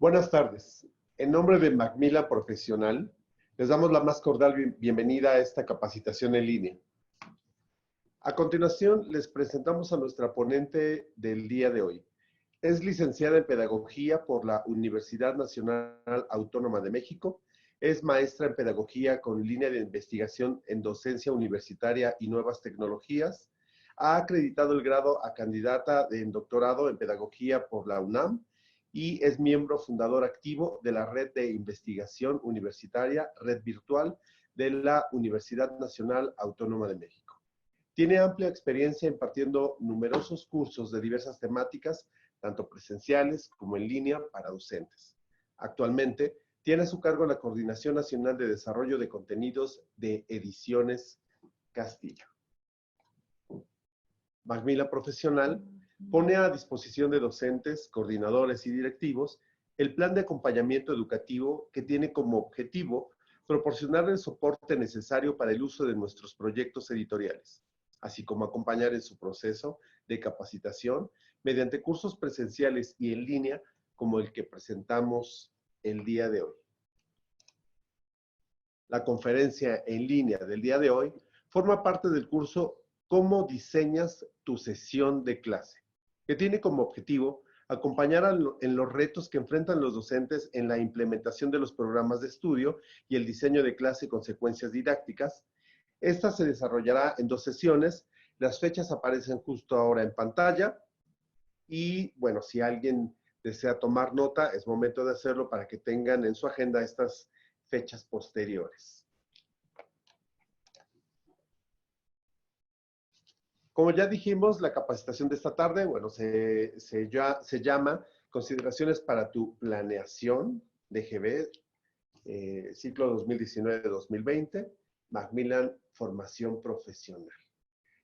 Buenas tardes. En nombre de Macmillan Profesional, les damos la más cordial bienvenida a esta capacitación en línea. A continuación, les presentamos a nuestra ponente del día de hoy. Es licenciada en Pedagogía por la Universidad Nacional Autónoma de México. Es maestra en Pedagogía con línea de investigación en Docencia Universitaria y Nuevas Tecnologías. Ha acreditado el grado a candidata en doctorado en Pedagogía por la UNAM y es miembro fundador activo de la Red de Investigación Universitaria, Red Virtual de la Universidad Nacional Autónoma de México. Tiene amplia experiencia impartiendo numerosos cursos de diversas temáticas, tanto presenciales como en línea para docentes. Actualmente, tiene a su cargo la Coordinación Nacional de Desarrollo de Contenidos de Ediciones Castillo. Macmillan Profesional pone a disposición de docentes, coordinadores y directivos el plan de acompañamiento educativo que tiene como objetivo proporcionar el soporte necesario para el uso de nuestros proyectos editoriales, así como acompañar en su proceso de capacitación mediante cursos presenciales y en línea como el que presentamos el día de hoy. La conferencia en línea del día de hoy forma parte del curso ¿Cómo diseñas tu sesión de clase?, que tiene como objetivo acompañar en los retos que enfrentan los docentes en la implementación de los programas de estudio y el diseño de clase y consecuencias didácticas. Esta se desarrollará en 2 sesiones. Las fechas aparecen justo ahora en pantalla. Y bueno, si alguien desea tomar nota, es momento de hacerlo para que tengan en su agenda estas fechas posteriores. Como ya dijimos, la capacitación de esta tarde, bueno, se llama Consideraciones para tu planeación, DGB, ciclo 2019-2020, Macmillan Formación Profesional.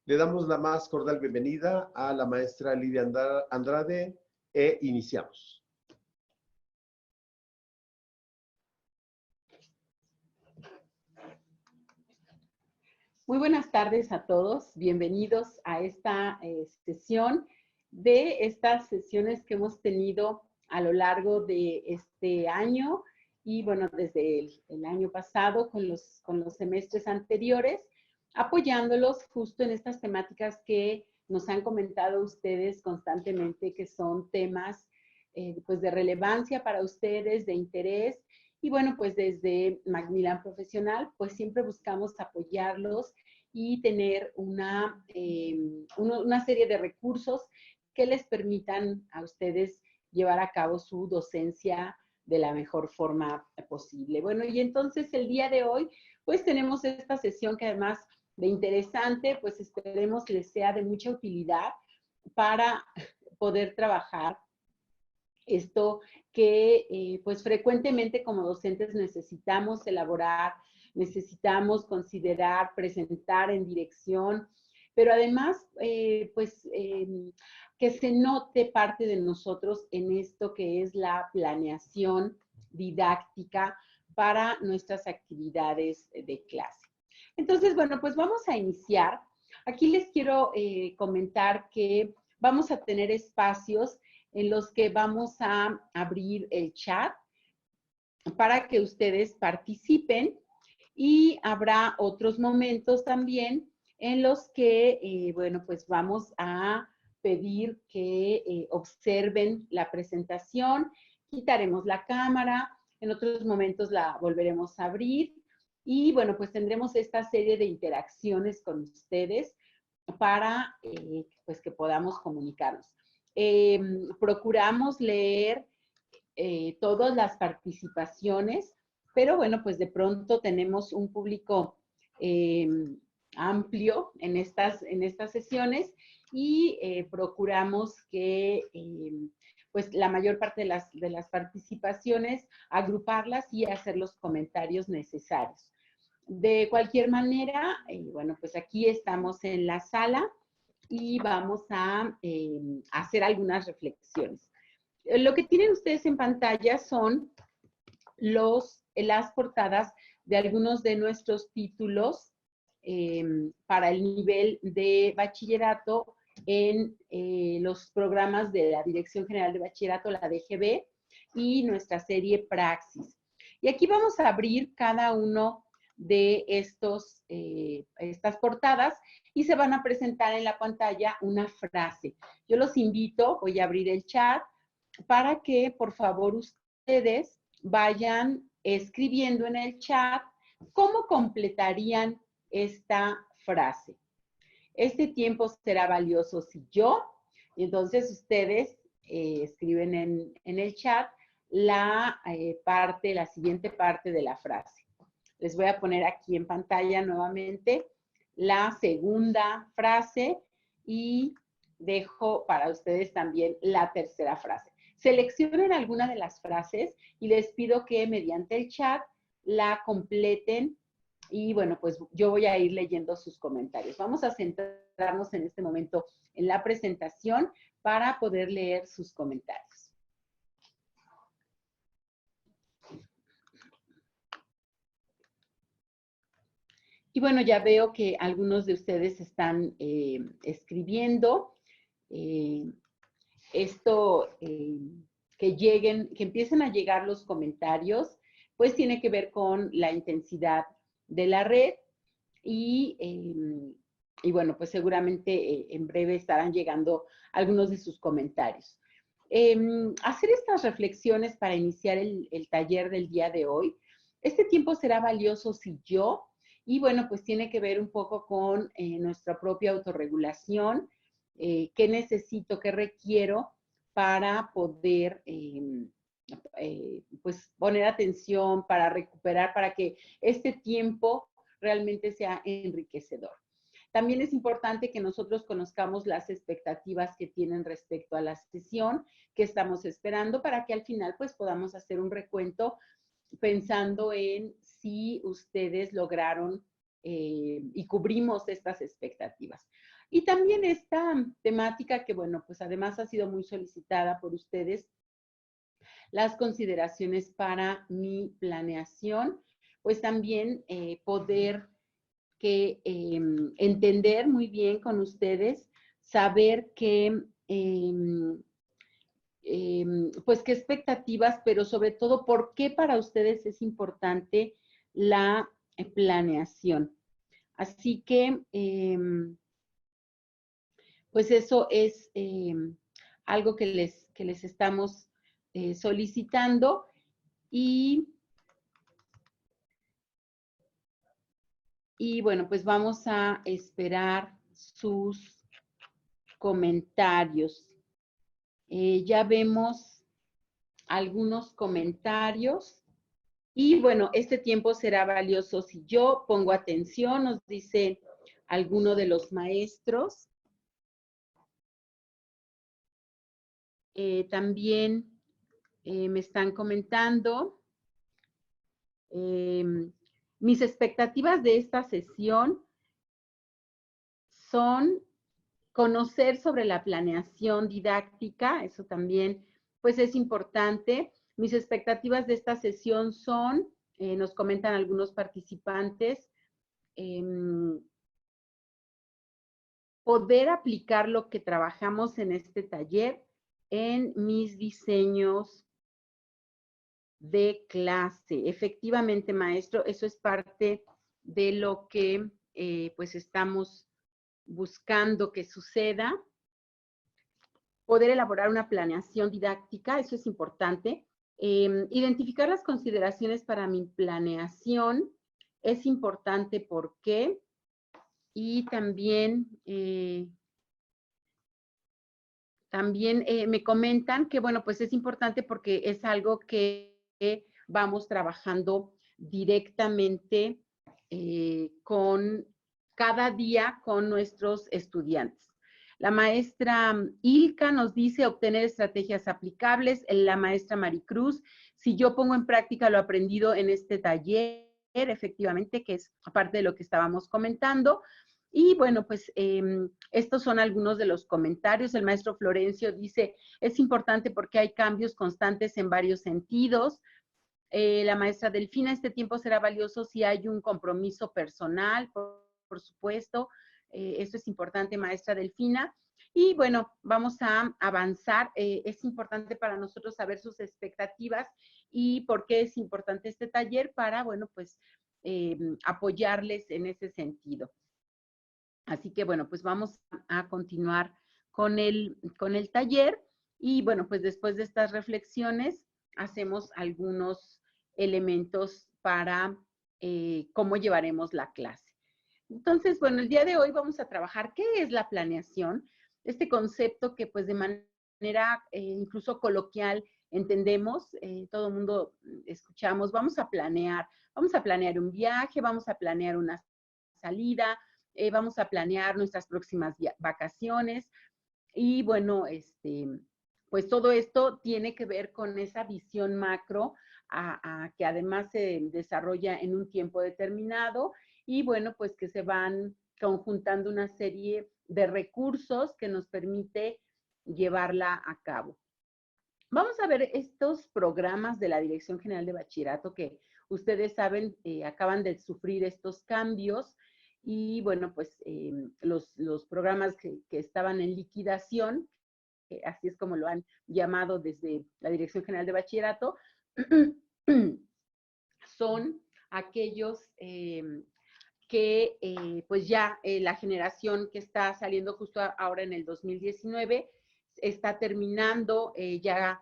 Le damos la más cordial bienvenida a la maestra Lidia Andrade e iniciamos. Muy buenas tardes a todos. Bienvenidos a esta sesión de estas sesiones que hemos tenido a lo largo de este año y bueno, desde el año pasado con los semestres anteriores, apoyándolos justo en estas temáticas que nos han comentado ustedes constantemente, que son temas pues de relevancia para ustedes, de interés. Y bueno, pues desde Macmillan Profesional, pues siempre buscamos apoyarlos y tener una serie de recursos que les permitan a ustedes llevar a cabo su docencia de la mejor forma posible. Bueno, y entonces el día de hoy, pues tenemos esta sesión que además de interesante, pues esperemos les sea de mucha utilidad para poder trabajar esto que pues frecuentemente como docentes necesitamos elaborar, necesitamos considerar, presentar en dirección, pero además que se note parte de nosotros en esto que es la planeación didáctica para nuestras actividades de clase. Entonces, bueno, pues vamos a iniciar. Aquí les quiero comentar que vamos a tener espacios en los que vamos a abrir el chat para que ustedes participen y habrá otros momentos también en los que, bueno, pues vamos a pedir que observen la presentación, quitaremos la cámara, en otros momentos la volveremos a abrir y, bueno, pues tendremos esta serie de interacciones con ustedes para, pues, que podamos comunicarnos. Procuramos leer todas las participaciones, pero bueno, pues de pronto tenemos un público amplio en estas sesiones y procuramos que pues la mayor parte de las participaciones agruparlas y hacer los comentarios necesarios. De cualquier manera, bueno, pues aquí estamos en la sala y vamos a hacer algunas reflexiones. Lo que tienen ustedes en pantalla son las portadas de algunos de nuestros títulos para el nivel de bachillerato en los programas de la Dirección General de Bachillerato, la DGB, y nuestra serie Praxis. Y aquí vamos a abrir cada uno de estas portadas y se van a presentar en la pantalla una frase. Yo los invito, voy a abrir el chat, para que por favor ustedes vayan escribiendo en el chat cómo completarían esta frase. Este tiempo será valioso si yo, entonces ustedes escriben en el chat la siguiente parte de la frase. Les voy a poner aquí en pantalla nuevamente la segunda frase y dejo para ustedes también la tercera frase. Seleccionen alguna de las frases y les pido que mediante el chat la completen y bueno, pues yo voy a ir leyendo sus comentarios. Vamos a centrarnos en este momento en la presentación para poder leer sus comentarios. Y bueno, ya veo que algunos de ustedes están escribiendo. Que empiecen a llegar los comentarios, pues tiene que ver con la intensidad de la red y bueno, pues seguramente en breve estarán llegando algunos de sus comentarios. Hacer estas reflexiones para iniciar el taller del día de hoy. Este tiempo será valioso si yo, y bueno, pues tiene que ver un poco con nuestra propia autorregulación, qué necesito, qué requiero para poder pues poner atención, para recuperar, para que este tiempo realmente sea enriquecedor. También es importante que nosotros conozcamos las expectativas que tienen respecto a la sesión que estamos esperando para que al final pues podamos hacer un recuento pensando en si ustedes lograron y cubrimos estas expectativas. Y también esta temática que, bueno, pues además ha sido muy solicitada por ustedes, las consideraciones para mi planeación, pues también poder entender muy bien con ustedes, saber que pues qué expectativas, pero sobre todo por qué para ustedes es importante la planeación. Así que, pues eso es algo que les estamos solicitando y bueno, pues vamos a esperar sus comentarios. Ya vemos algunos comentarios. Y bueno, este tiempo será valioso si yo pongo atención, nos dice alguno de los maestros. También me están comentando. Mis expectativas de esta sesión son conocer sobre la planeación didáctica, eso también pues es importante. Mis expectativas de esta sesión son, nos comentan algunos participantes, poder aplicar lo que trabajamos en este taller en mis diseños de clase. Efectivamente, maestro, eso es parte de lo que pues estamos buscando que suceda. Poder elaborar una planeación didáctica, eso es importante. Identificar las consideraciones para mi planeación es importante. ¿Por qué? Y también, me comentan que, bueno, pues es importante porque es algo que vamos trabajando directamente con cada día con nuestros estudiantes. La maestra Ilka nos dice obtener estrategias aplicables. La maestra Maricruz, si yo pongo en práctica lo aprendido en este taller, efectivamente, que es parte de lo que estábamos comentando. Y bueno, pues estos son algunos de los comentarios. El maestro Florencio dice, es importante porque hay cambios constantes en varios sentidos. La maestra Delfina, este tiempo será valioso si hay un compromiso personal, por supuesto. Eso es importante, maestra Delfina. Y bueno, vamos a avanzar. Es importante para nosotros saber sus expectativas y por qué es importante este taller para, bueno, pues apoyarles en ese sentido. Así que, bueno, pues vamos a continuar con el taller. Y, bueno, pues después de estas reflexiones, hacemos algunos elementos para cómo llevaremos la clase. Entonces, bueno, el día de hoy vamos a trabajar qué es la planeación, este concepto que pues de manera incluso coloquial entendemos, todo el mundo escuchamos, vamos a planear un viaje, vamos a planear una salida, vamos a planear nuestras próximas vacaciones y bueno, pues todo esto tiene que ver con esa visión macro que además se desarrolla en un tiempo determinado y bueno, pues que se van conjuntando una serie de recursos que nos permite llevarla a cabo. Vamos a ver estos programas de la Dirección General de Bachillerato que ustedes saben, acaban de sufrir estos cambios y bueno, pues los programas que estaban en liquidación, así es como lo han llamado desde la Dirección General de Bachillerato, son aquellos que pues ya la generación que está saliendo justo ahora en el 2019 está terminando ya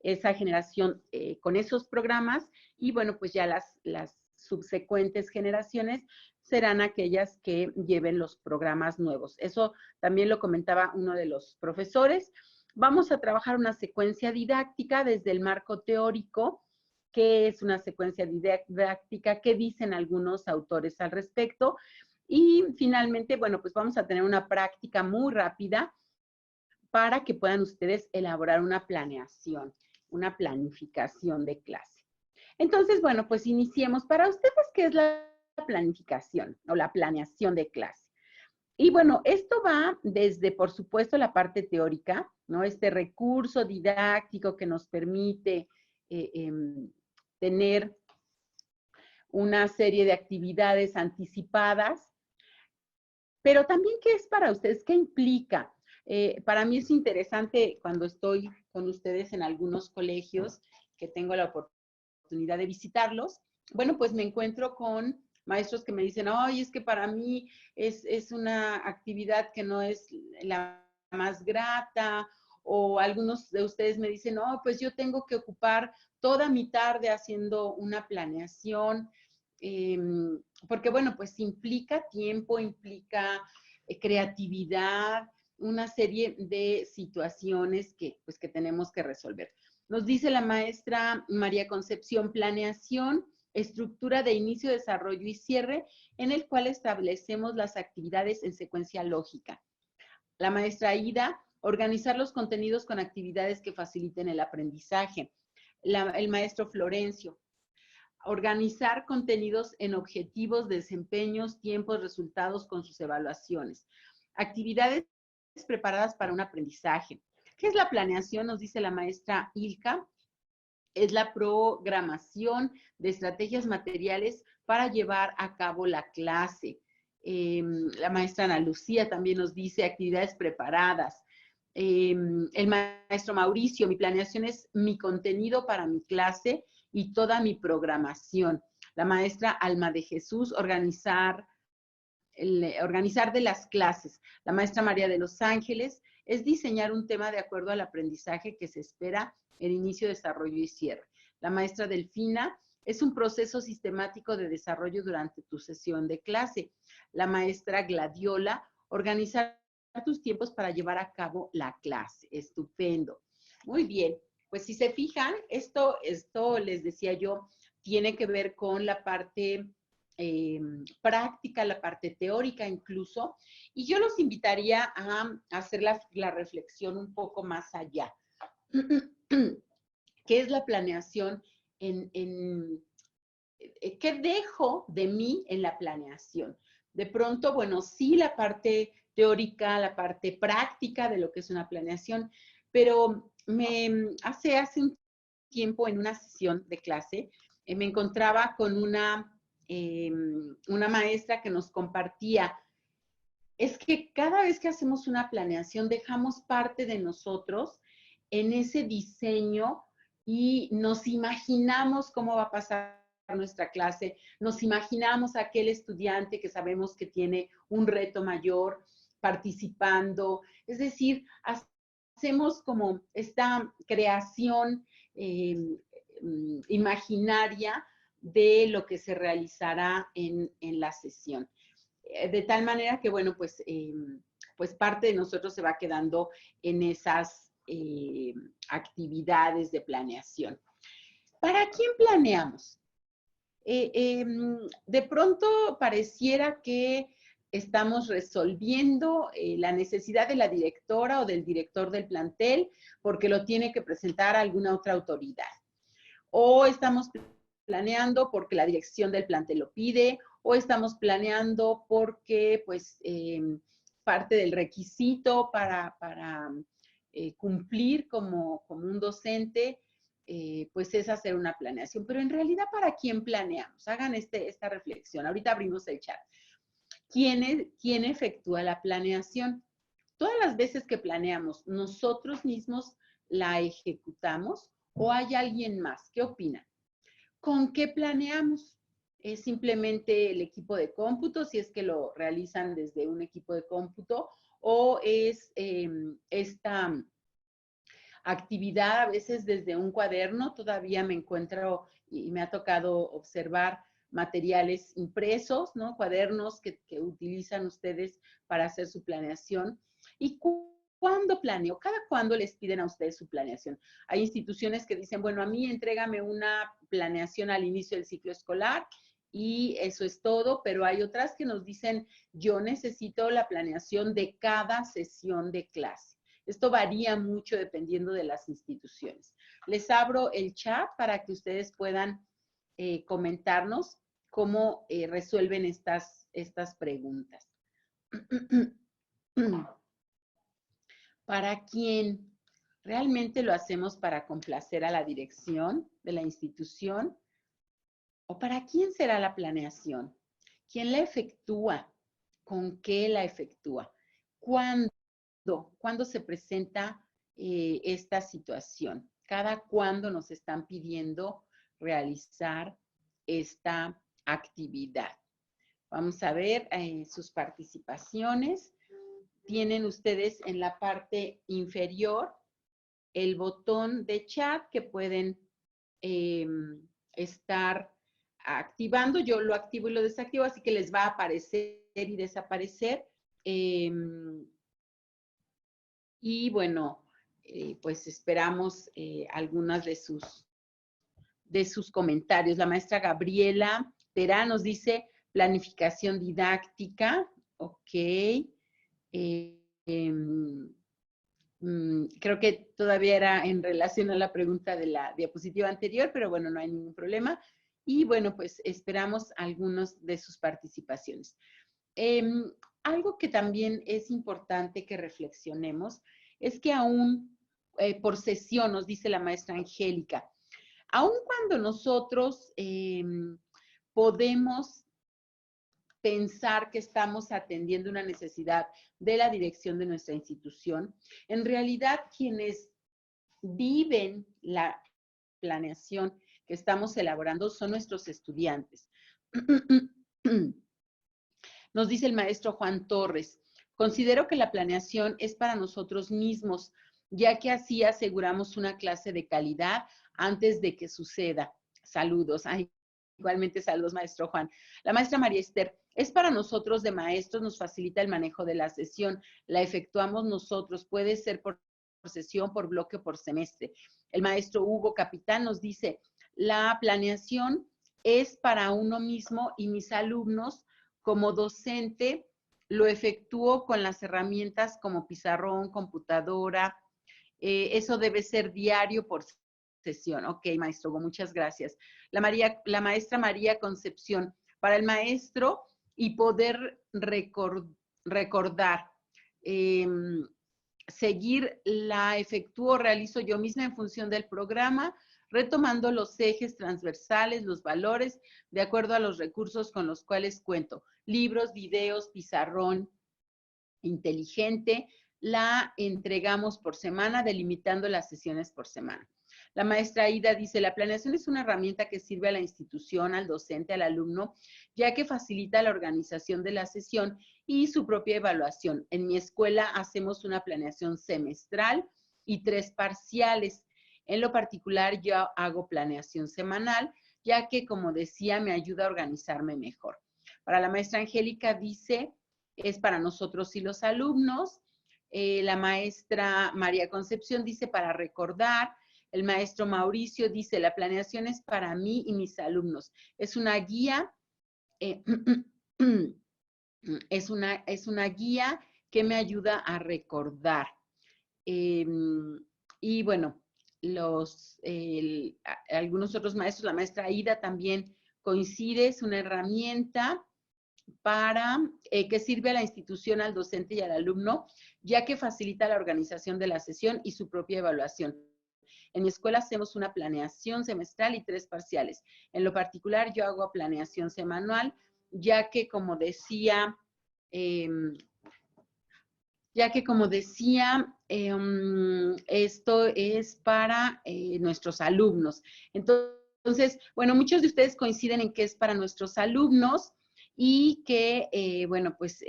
esa generación con esos programas y bueno, pues ya las subsecuentes generaciones serán aquellas que lleven los programas nuevos. Eso también lo comentaba uno de los profesores. Vamos a trabajar una secuencia didáctica desde el marco teórico. ¿Qué es una secuencia didáctica? ¿Qué dicen algunos autores al respecto? Y finalmente, bueno, pues vamos a tener una práctica muy rápida para que puedan ustedes elaborar una planeación, una planificación de clase. Entonces, bueno, pues iniciemos. Para ustedes, ¿qué es la planificación o la planeación de clase? Y bueno, esto va desde, por supuesto, la parte teórica, ¿no? Este recurso didáctico que nos permite tener una serie de actividades anticipadas, pero también, ¿qué es para ustedes? ¿Qué implica? Para mí es interesante cuando estoy con ustedes en algunos colegios que tengo la oportunidad de visitarlos. Bueno, pues me encuentro con maestros que me dicen, ay, es que para mí es una actividad que no es la más grata, o algunos de ustedes me dicen, no, pues yo tengo que ocupar toda mi tarde haciendo una planeación, porque bueno, pues implica tiempo, implica creatividad, una serie de situaciones que, pues, que tenemos que resolver. Nos dice la maestra María Concepción, planeación, estructura de inicio, desarrollo y cierre, en el cual establecemos las actividades en secuencia lógica. La maestra Ida, organizar los contenidos con actividades que faciliten el aprendizaje. El maestro Florencio, organizar contenidos en objetivos, desempeños, tiempos, resultados con sus evaluaciones. Actividades preparadas para un aprendizaje. ¿Qué es la planeación? Nos dice la maestra Ilka. es la programación de estrategias materiales para llevar a cabo la clase. La maestra Ana Lucía también nos dice actividades preparadas. El maestro Mauricio, mi planeación es mi contenido para mi clase y toda mi programación. La maestra Alma de Jesús, organizar de las clases. La maestra María de los Ángeles es diseñar un tema de acuerdo al aprendizaje que se espera en inicio, desarrollo y cierre. La maestra Delfina es un proceso sistemático de desarrollo durante tu sesión de clase. La maestra Gladiola, organizar tus tiempos para llevar a cabo la clase. Estupendo. Muy bien. Pues si se fijan, esto les decía yo, tiene que ver con la parte práctica, la parte teórica incluso, y yo los invitaría a hacer la reflexión un poco más allá. ¿Qué es la planeación? ¿Qué dejo de mí en la planeación? De pronto, bueno, sí, la parte teórica, la parte práctica de lo que es una planeación, pero hace un tiempo en una sesión de clase, me encontraba con una maestra que nos compartía, es que cada vez que hacemos una planeación dejamos parte de nosotros en ese diseño y nos imaginamos cómo va a pasar nuestra clase, nos imaginamos a aquel estudiante que sabemos que tiene un reto mayor participando, es decir, hacemos como esta creación imaginaria de lo que se realizará en la sesión. De tal manera que, bueno, pues parte de nosotros se va quedando en esas actividades de planeación. ¿Para quién planeamos? De pronto pareciera que estamos resolviendo la necesidad de la directora o del director del plantel porque lo tiene que presentar alguna otra autoridad. O estamos planeando porque la dirección del plantel lo pide, o estamos planeando porque pues parte del requisito para cumplir como un docente pues es hacer una planeación. Pero en realidad, ¿para quién planeamos? Hagan esta reflexión. Ahorita abrimos el chat. ¿Quién efectúa la planeación? Todas las veces que planeamos, ¿nosotros mismos la ejecutamos o hay alguien más? ¿Qué opinan? ¿Con qué planeamos? ¿Es simplemente el equipo de cómputo, si es que lo realizan desde un equipo de cómputo, o es esta actividad a veces desde un cuaderno? Todavía me encuentro y me ha tocado observar materiales impresos, ¿no? Cuadernos que utilizan ustedes para hacer su planeación. ¿Y cuándo planeo? ¿Cada cuándo les piden a ustedes su planeación? Hay instituciones que dicen, bueno, a mí entrégame una planeación al inicio del ciclo escolar y eso es todo, pero hay otras que nos dicen, yo necesito la planeación de cada sesión de clase. Esto varía mucho dependiendo de las instituciones. Les abro el chat para que ustedes puedan comentarnos cómo resuelven estas preguntas. ¿Para quién? ¿Realmente lo hacemos para complacer a la dirección de la institución? ¿O para quién será la planeación? ¿Quién la efectúa? ¿Con qué la efectúa? ¿Cuándo se presenta esta situación? ¿Cada cuándo nos están pidiendo realizar esta actividad? Vamos a ver sus participaciones. Tienen ustedes en la parte inferior el botón de chat que pueden estar activando. Yo lo activo y lo desactivo, así que les va a aparecer y desaparecer. Y bueno, pues esperamos algunas de sus comentarios. La maestra Gabriela Terán nos dice planificación didáctica. Ok. Creo que todavía era en relación a la pregunta de la diapositiva anterior, pero bueno, no hay ningún problema. Y bueno, pues esperamos algunos de sus participaciones. Algo que también es importante que reflexionemos es que aún por sesión, nos dice la maestra Angélica, Aun cuando nosotros podemos pensar que estamos atendiendo una necesidad de la dirección de nuestra institución, en realidad quienes viven la planeación que estamos elaborando son nuestros estudiantes. Nos dice el maestro Juan Torres, considero que la planeación es para nosotros mismos, ya que así aseguramos una clase de calidad antes de que suceda. Saludos. Ay, igualmente saludos, maestro Juan. La maestra María Esther, es para nosotros de maestros, nos facilita el manejo de la sesión, la efectuamos nosotros, puede ser por sesión, por bloque o por semestre. El maestro Hugo Capitán nos dice, la planeación es para uno mismo y mis alumnos como docente lo efectúo con las herramientas como pizarrón, computadora, eso debe ser diario por sesión. Ok, maestro Hugo, muchas gracias. La maestra María Concepción, para el maestro y poder recordar, seguir la efectúo, realizo yo misma en función del programa, retomando los ejes transversales, los valores, de acuerdo a los recursos con los cuales cuento. Libros, videos, pizarrón inteligente, la entregamos por semana, delimitando las sesiones por semana. La maestra Aida dice, la planeación es una herramienta que sirve a la institución, al docente, al alumno, ya que facilita la organización de la sesión y su propia evaluación. En mi escuela hacemos una planeación semestral y 3 parciales. En lo particular, yo hago planeación semanal, ya que, como decía, me ayuda a organizarme mejor. Para la maestra Angélica dice, es para nosotros y los alumnos. La maestra María Concepción dice, para recordar. El maestro Mauricio dice, la planeación es para mí y mis alumnos. Es una guía, es una guía que me ayuda a recordar. Y bueno, algunos otros maestros, la maestra Aida también coincide, es una herramienta que sirve a la institución, al docente y al alumno, ya que facilita la organización de la sesión y su propia evaluación. En mi escuela hacemos una planeación semestral y 3 parciales. En lo particular, yo hago planeación semanal, ya que como decía, esto es para nuestros alumnos. Entonces, bueno, muchos de ustedes coinciden en que es para nuestros alumnos y que, bueno, pues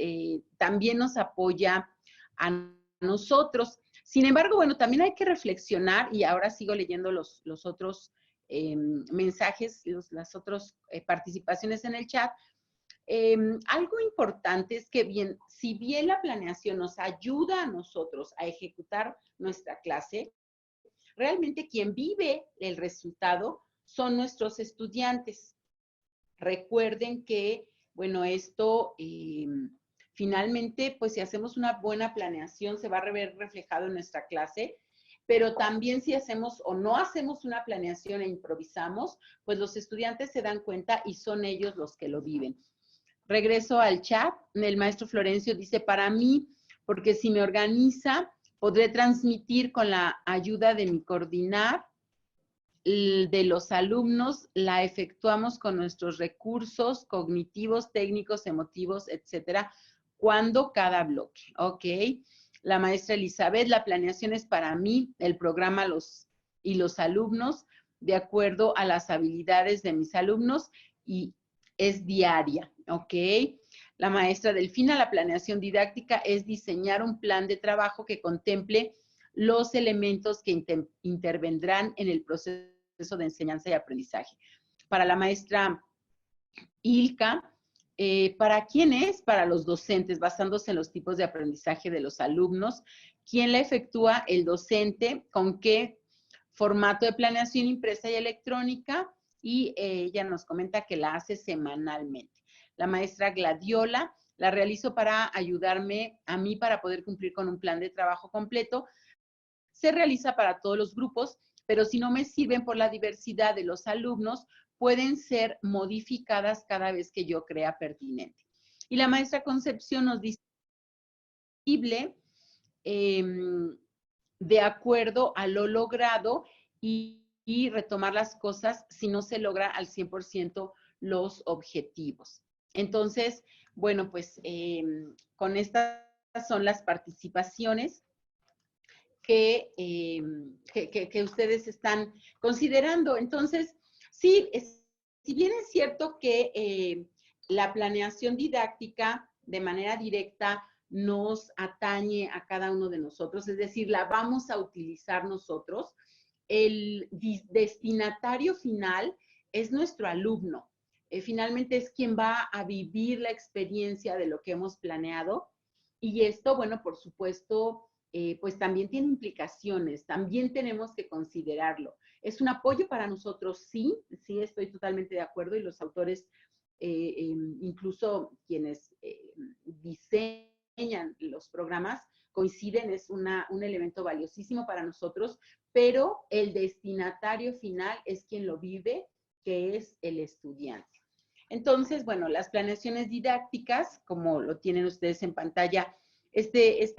también nos apoya a nosotros. Sin embargo, bueno, también hay que reflexionar, y ahora sigo leyendo los otros mensajes, las otras participaciones en el chat. Algo importante es que si bien la planeación nos ayuda a nosotros a ejecutar nuestra clase, realmente quien vive el resultado son nuestros estudiantes. Recuerden que, bueno, esto finalmente, pues si hacemos una buena planeación, se va a ver reflejado en nuestra clase, pero también si hacemos o no hacemos una planeación e improvisamos, pues los estudiantes se dan cuenta y son ellos los que lo viven. Regreso al chat, el maestro Florencio dice, para mí, porque si me organiza, podré transmitir con la ayuda de mi coordinar de los alumnos, la efectuamos con nuestros recursos cognitivos, técnicos, emotivos, etcétera, cuando cada bloque, ¿ok? La maestra Elizabeth, la planeación es para mí, el programa y los alumnos, de acuerdo a las habilidades de mis alumnos, y es diaria, ¿ok? La maestra Delfina, la planeación didáctica es diseñar un plan de trabajo que contemple los elementos que intervendrán en el proceso de enseñanza y aprendizaje. Para la maestra Ilka, ¿para quién es? Para los docentes, basándose en los tipos de aprendizaje de los alumnos. ¿Quién la efectúa? El docente. ¿Con qué formato de planeación impresa y electrónica? Y ella nos comenta que la hace semanalmente. La maestra Gladiola, la realizo para ayudarme a mí para poder cumplir con un plan de trabajo completo. Se realiza para todos los grupos, pero si no me sirven por la diversidad de los alumnos, pueden ser modificadas cada vez que yo crea pertinente. Y la maestra Concepción nos dice, de acuerdo a lo logrado y y retomar las cosas si no se logra al 100% los objetivos. Entonces, bueno, pues con estas son las participaciones que ustedes están considerando. Entonces, sí, si bien es cierto que la planeación didáctica de manera directa nos atañe a cada uno de nosotros, es decir, la vamos a utilizar nosotros, el destinatario final es nuestro alumno. Finalmente es quien va a vivir la experiencia de lo que hemos planeado. Y esto, bueno, por supuesto, pues también tiene implicaciones, también tenemos que considerarlo. ¿Es un apoyo para nosotros? Sí, sí, estoy totalmente de acuerdo y los autores, incluso quienes diseñan los programas, coinciden, es un elemento valiosísimo para nosotros, pero el destinatario final es quien lo vive, que es el estudiante. Entonces, bueno, las planeaciones didácticas, como lo tienen ustedes en pantalla, este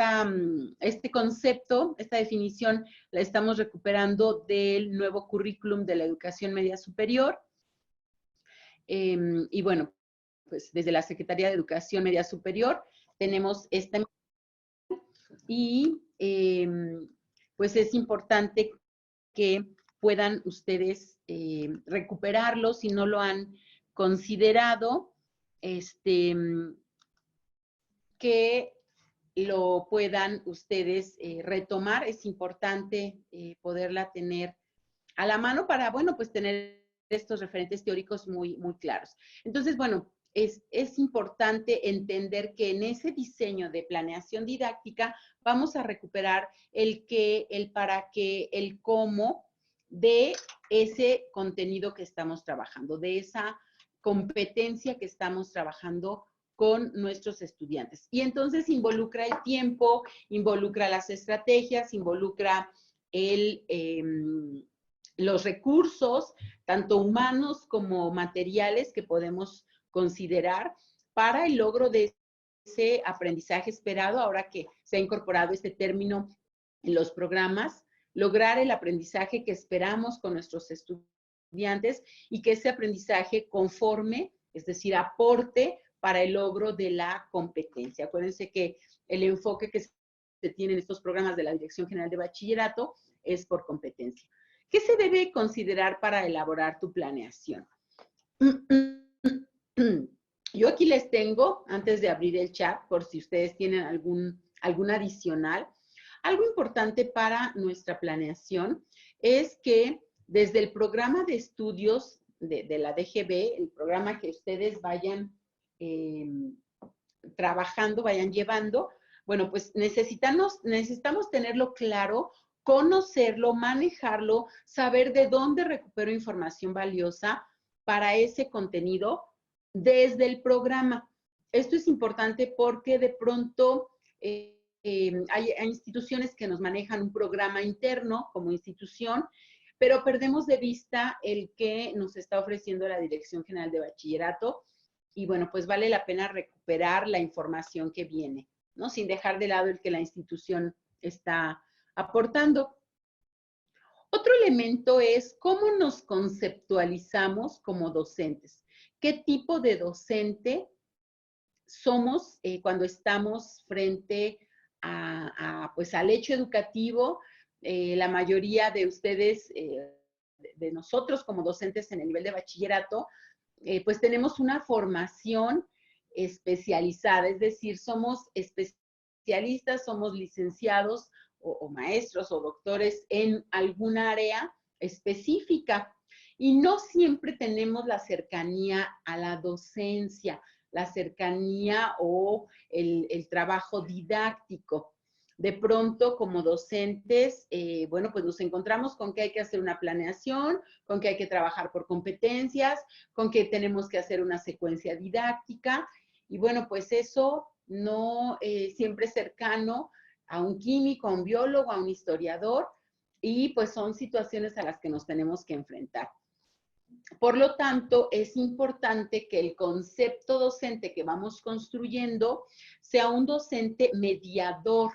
concepto, esta definición, la estamos recuperando del nuevo currículum de la educación media superior. Y bueno, pues desde la Secretaría de Educación Media Superior tenemos esta y pues es importante que puedan ustedes recuperarlo si no lo han considerado, que lo puedan ustedes retomar. Es importante poderla tener a la mano para, bueno, pues tener estos referentes teóricos muy, muy claros. Entonces, bueno, es importante entender que en ese diseño de planeación didáctica vamos a recuperar el qué, el para qué, el cómo de ese contenido que estamos trabajando, de esa competencia que estamos trabajando con nuestros estudiantes. Y entonces involucra el tiempo, involucra las estrategias, involucra los recursos, tanto humanos como materiales, que podemos considerar para el logro de ese aprendizaje esperado, ahora que se ha incorporado este término en los programas, lograr el aprendizaje que esperamos con nuestros estudiantes y que ese aprendizaje conforme, es decir, aporte para el logro de la competencia. Acuérdense que el enfoque que se tiene en estos programas de la Dirección General de Bachillerato es por competencia. ¿Qué se debe considerar para elaborar tu planeación? Yo aquí les tengo, antes de abrir el chat, por si ustedes tienen algún adicional, algo importante para nuestra planeación es que desde el programa de estudios de la DGB, el programa que ustedes vayan trabajando, vayan llevando, bueno, pues necesitamos tenerlo claro, conocerlo, manejarlo, saber de dónde recupero información valiosa para ese contenido desde el programa. Esto es importante porque de pronto hay instituciones que nos manejan un programa interno como institución, pero perdemos de vista el que nos está ofreciendo la Dirección General de Bachillerato y bueno, pues vale la pena recuperar la información que viene, ¿no? Sin dejar de lado el que la institución está aportando. Otro elemento es cómo nos conceptualizamos como docentes. ¿Qué tipo de docente somos cuando estamos frente pues al hecho educativo? La mayoría de ustedes, de nosotros como docentes en el nivel de bachillerato, pues tenemos una formación especializada, es decir, somos especialistas, somos licenciados o maestros o doctores en alguna área específica y no siempre tenemos la cercanía a la docencia, la cercanía o el trabajo didáctico. De pronto, como docentes, bueno, pues nos encontramos con que hay que hacer una planeación, con que hay que trabajar por competencias, con que tenemos que hacer una secuencia didáctica, y bueno, pues eso no siempre es cercano a un químico, a un biólogo, a un historiador, y pues son situaciones a las que nos tenemos que enfrentar. Por lo tanto, es importante que el concepto docente que vamos construyendo sea un docente mediador,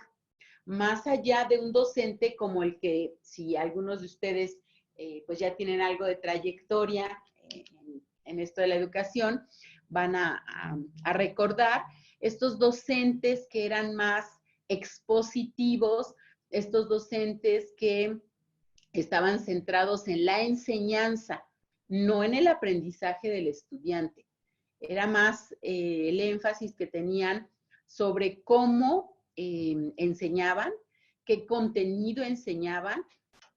más allá de un docente como el que, si algunos de ustedes pues ya tienen algo de trayectoria en esto de la educación, van a recordar estos docentes que eran más expositivos, estos docentes que estaban centrados en la enseñanza, no en el aprendizaje del estudiante. Era más el énfasis que tenían sobre cómo enseñaban, qué contenido enseñaban,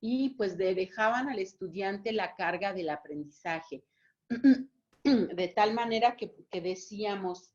y pues dejaban al estudiante la carga del aprendizaje. De tal manera que decíamos,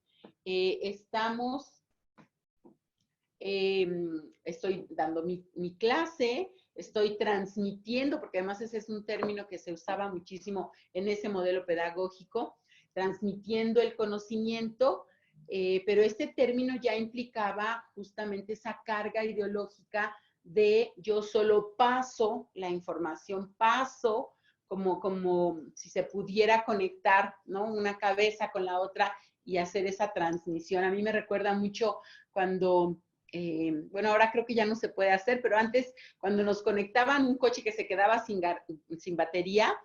estoy dando mi clase, estoy transmitiendo, porque además ese es un término que se usaba muchísimo en ese modelo pedagógico, transmitiendo el conocimiento, pero este término ya implicaba justamente esa carga ideológica de yo solo paso la información, paso como si se pudiera conectar, ¿no?, una cabeza con la otra y hacer esa transmisión. A mí me recuerda mucho cuando, bueno, ahora creo que ya no se puede hacer, pero antes cuando nos conectaban un coche que se quedaba sin batería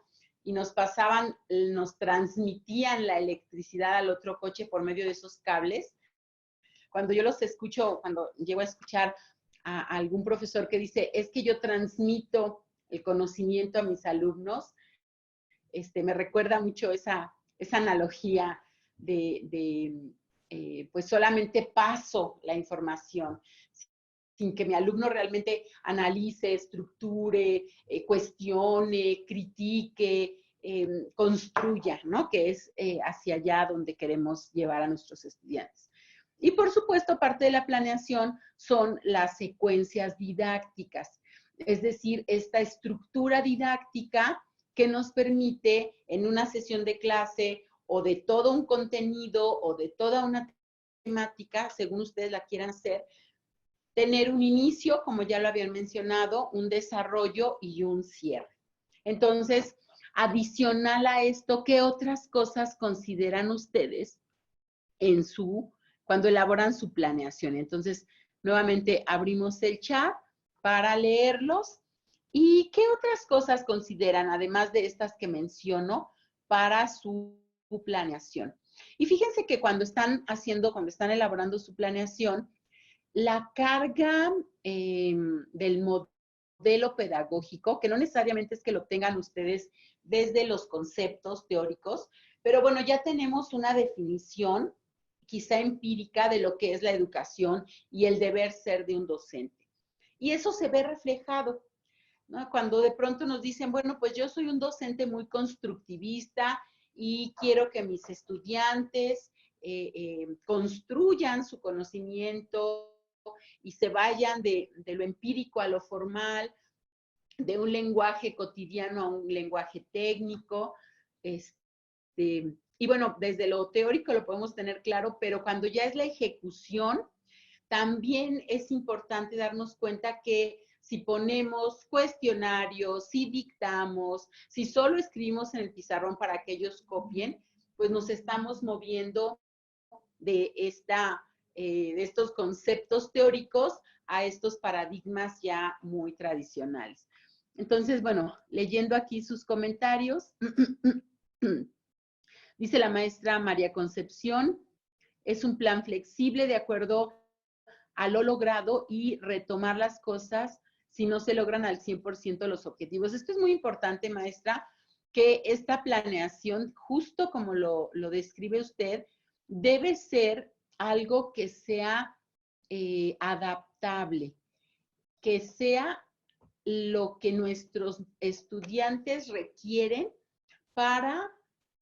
y nos pasaban, nos transmitían la electricidad al otro coche por medio de esos cables. Cuando yo los escucho, cuando llego a escuchar a algún profesor que dice, es que yo transmito el conocimiento a mis alumnos, me recuerda mucho esa analogía pues solamente paso la información, sin que mi alumno realmente analice, estructure, cuestione, critique, construya, ¿no? Que es hacia allá donde queremos llevar a nuestros estudiantes. Y por supuesto, parte de la planeación son las secuencias didácticas, es decir, esta estructura didáctica que nos permite en una sesión de clase o de todo un contenido o de toda una temática, según ustedes la quieran hacer, tener un inicio, como ya lo habían mencionado, un desarrollo y un cierre. Entonces, adicional a esto, ¿qué otras cosas consideran ustedes cuando elaboran su planeación? Entonces, nuevamente abrimos el chat para leerlos. ¿Y qué otras cosas consideran, además de estas que menciono, para su planeación? Y fíjense que cuando están elaborando su planeación, la carga del modelo pedagógico, que no necesariamente es que lo tengan ustedes desde los conceptos teóricos, pero bueno, ya tenemos una definición quizá empírica de lo que es la educación y el deber ser de un docente. Y eso se ve reflejado, ¿no? Cuando de pronto nos dicen, bueno, pues yo soy un docente muy constructivista y quiero que mis estudiantes construyan su conocimiento y se vayan de lo empírico a lo formal, de un lenguaje cotidiano a un lenguaje técnico. Y bueno, desde lo teórico lo podemos tener claro, pero cuando ya es la ejecución, también es importante darnos cuenta que si ponemos cuestionarios, si dictamos, si solo escribimos en el pizarrón para que ellos copien, pues nos estamos moviendo de estos conceptos teóricos a estos paradigmas ya muy tradicionales. Entonces, bueno, leyendo aquí sus comentarios, dice la maestra María Concepción, es un plan flexible de acuerdo a lo logrado y retomar las cosas si no se logran al 100% los objetivos. Esto es muy importante, maestra, que esta planeación, justo como lo describe usted, debe ser algo que sea adaptable, que sea lo que nuestros estudiantes requieren para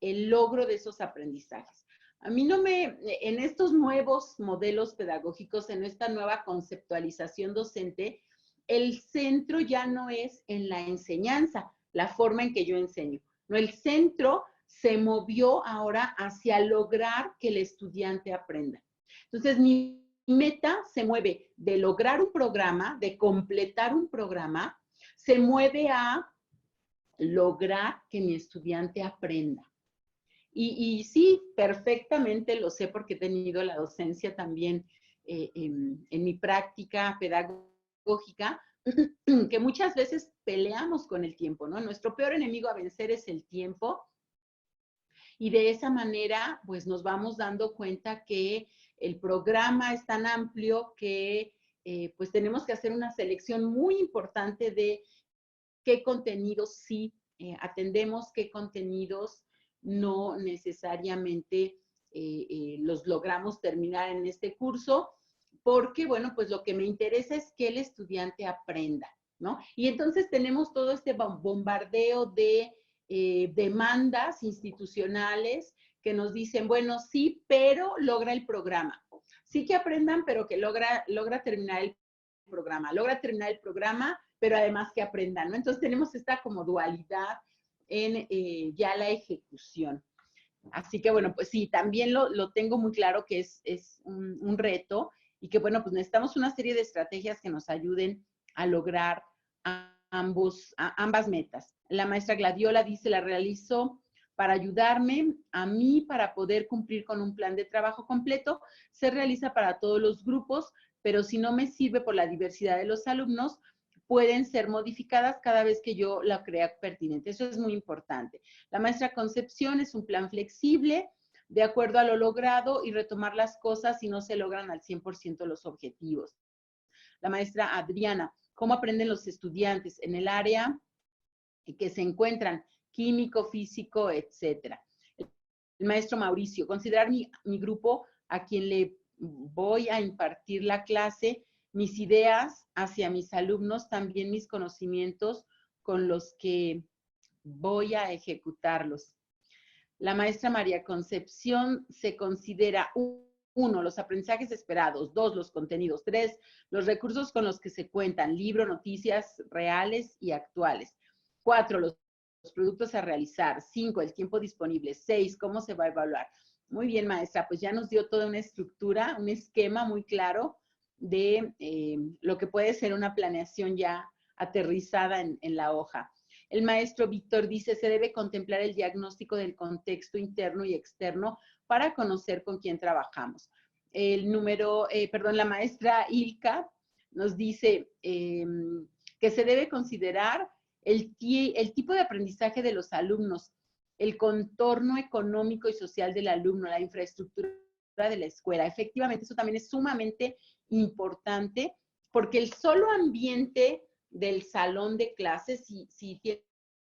el logro de esos aprendizajes. A mí en estos nuevos modelos pedagógicos, en esta nueva conceptualización docente, el centro ya no es en la enseñanza, la forma en que yo enseño. No, el centro se movió ahora hacia lograr que el estudiante aprenda. Entonces, mi meta se mueve de lograr un programa, de completar un programa, se mueve a lograr que mi estudiante aprenda. Y sí, perfectamente lo sé porque he tenido la docencia también en mi práctica pedagógica. que muchas veces peleamos con el tiempo, ¿no? Nuestro peor enemigo a vencer es el tiempo. Y de esa manera, pues nos vamos dando cuenta que el programa es tan amplio que pues tenemos que hacer una selección muy importante de qué contenidos sí atendemos, qué contenidos no necesariamente los logramos terminar en este curso, porque, bueno, pues lo que me interesa es que el estudiante aprenda, ¿no? Y entonces tenemos todo este bombardeo de demandas institucionales que nos dicen, bueno, sí, pero logra el programa. Sí que aprendan, pero que logra terminar el programa, pero además que aprendan, ¿no? Entonces tenemos esta como dualidad en ya la ejecución. Así que bueno, pues sí, también lo tengo muy claro que es un reto y que bueno, pues necesitamos una serie de estrategias que nos ayuden a lograr ambas metas. La maestra Gladiola dice, la realizo para ayudarme a mí para poder cumplir con un plan de trabajo completo. Se realiza para todos los grupos, pero si no me sirve por la diversidad de los alumnos, pueden ser modificadas cada vez que yo la crea pertinente. Eso es muy importante. La maestra Concepción es un plan flexible, de acuerdo a lo logrado y retomar las cosas si no se logran al 100% los objetivos. La maestra Adriana, ¿cómo aprenden los estudiantes en el área que se encuentran? Químico, físico, etcétera. El maestro Mauricio, considerar mi grupo a quien le voy a impartir la clase, mis ideas hacia mis alumnos, también mis conocimientos con los que voy a ejecutarlos. La maestra María Concepción se considera 1, los aprendizajes esperados, 2, los contenidos, 3, los recursos con los que se cuentan, libro, noticias reales y actuales, 4, los productos a realizar, 5, el tiempo disponible, 6, cómo se va a evaluar. Muy bien, maestra, pues ya nos dio toda una estructura, un esquema muy claro de lo que puede ser una planeación ya aterrizada en la hoja. El maestro Víctor dice, se debe contemplar el diagnóstico del contexto interno y externo para conocer con quién trabajamos. La maestra Ilka nos dice que se debe considerar el tipo de aprendizaje de los alumnos, el contorno económico y social del alumno, la infraestructura de la escuela. Efectivamente, eso también es sumamente importante porque el solo ambiente del salón de clases, si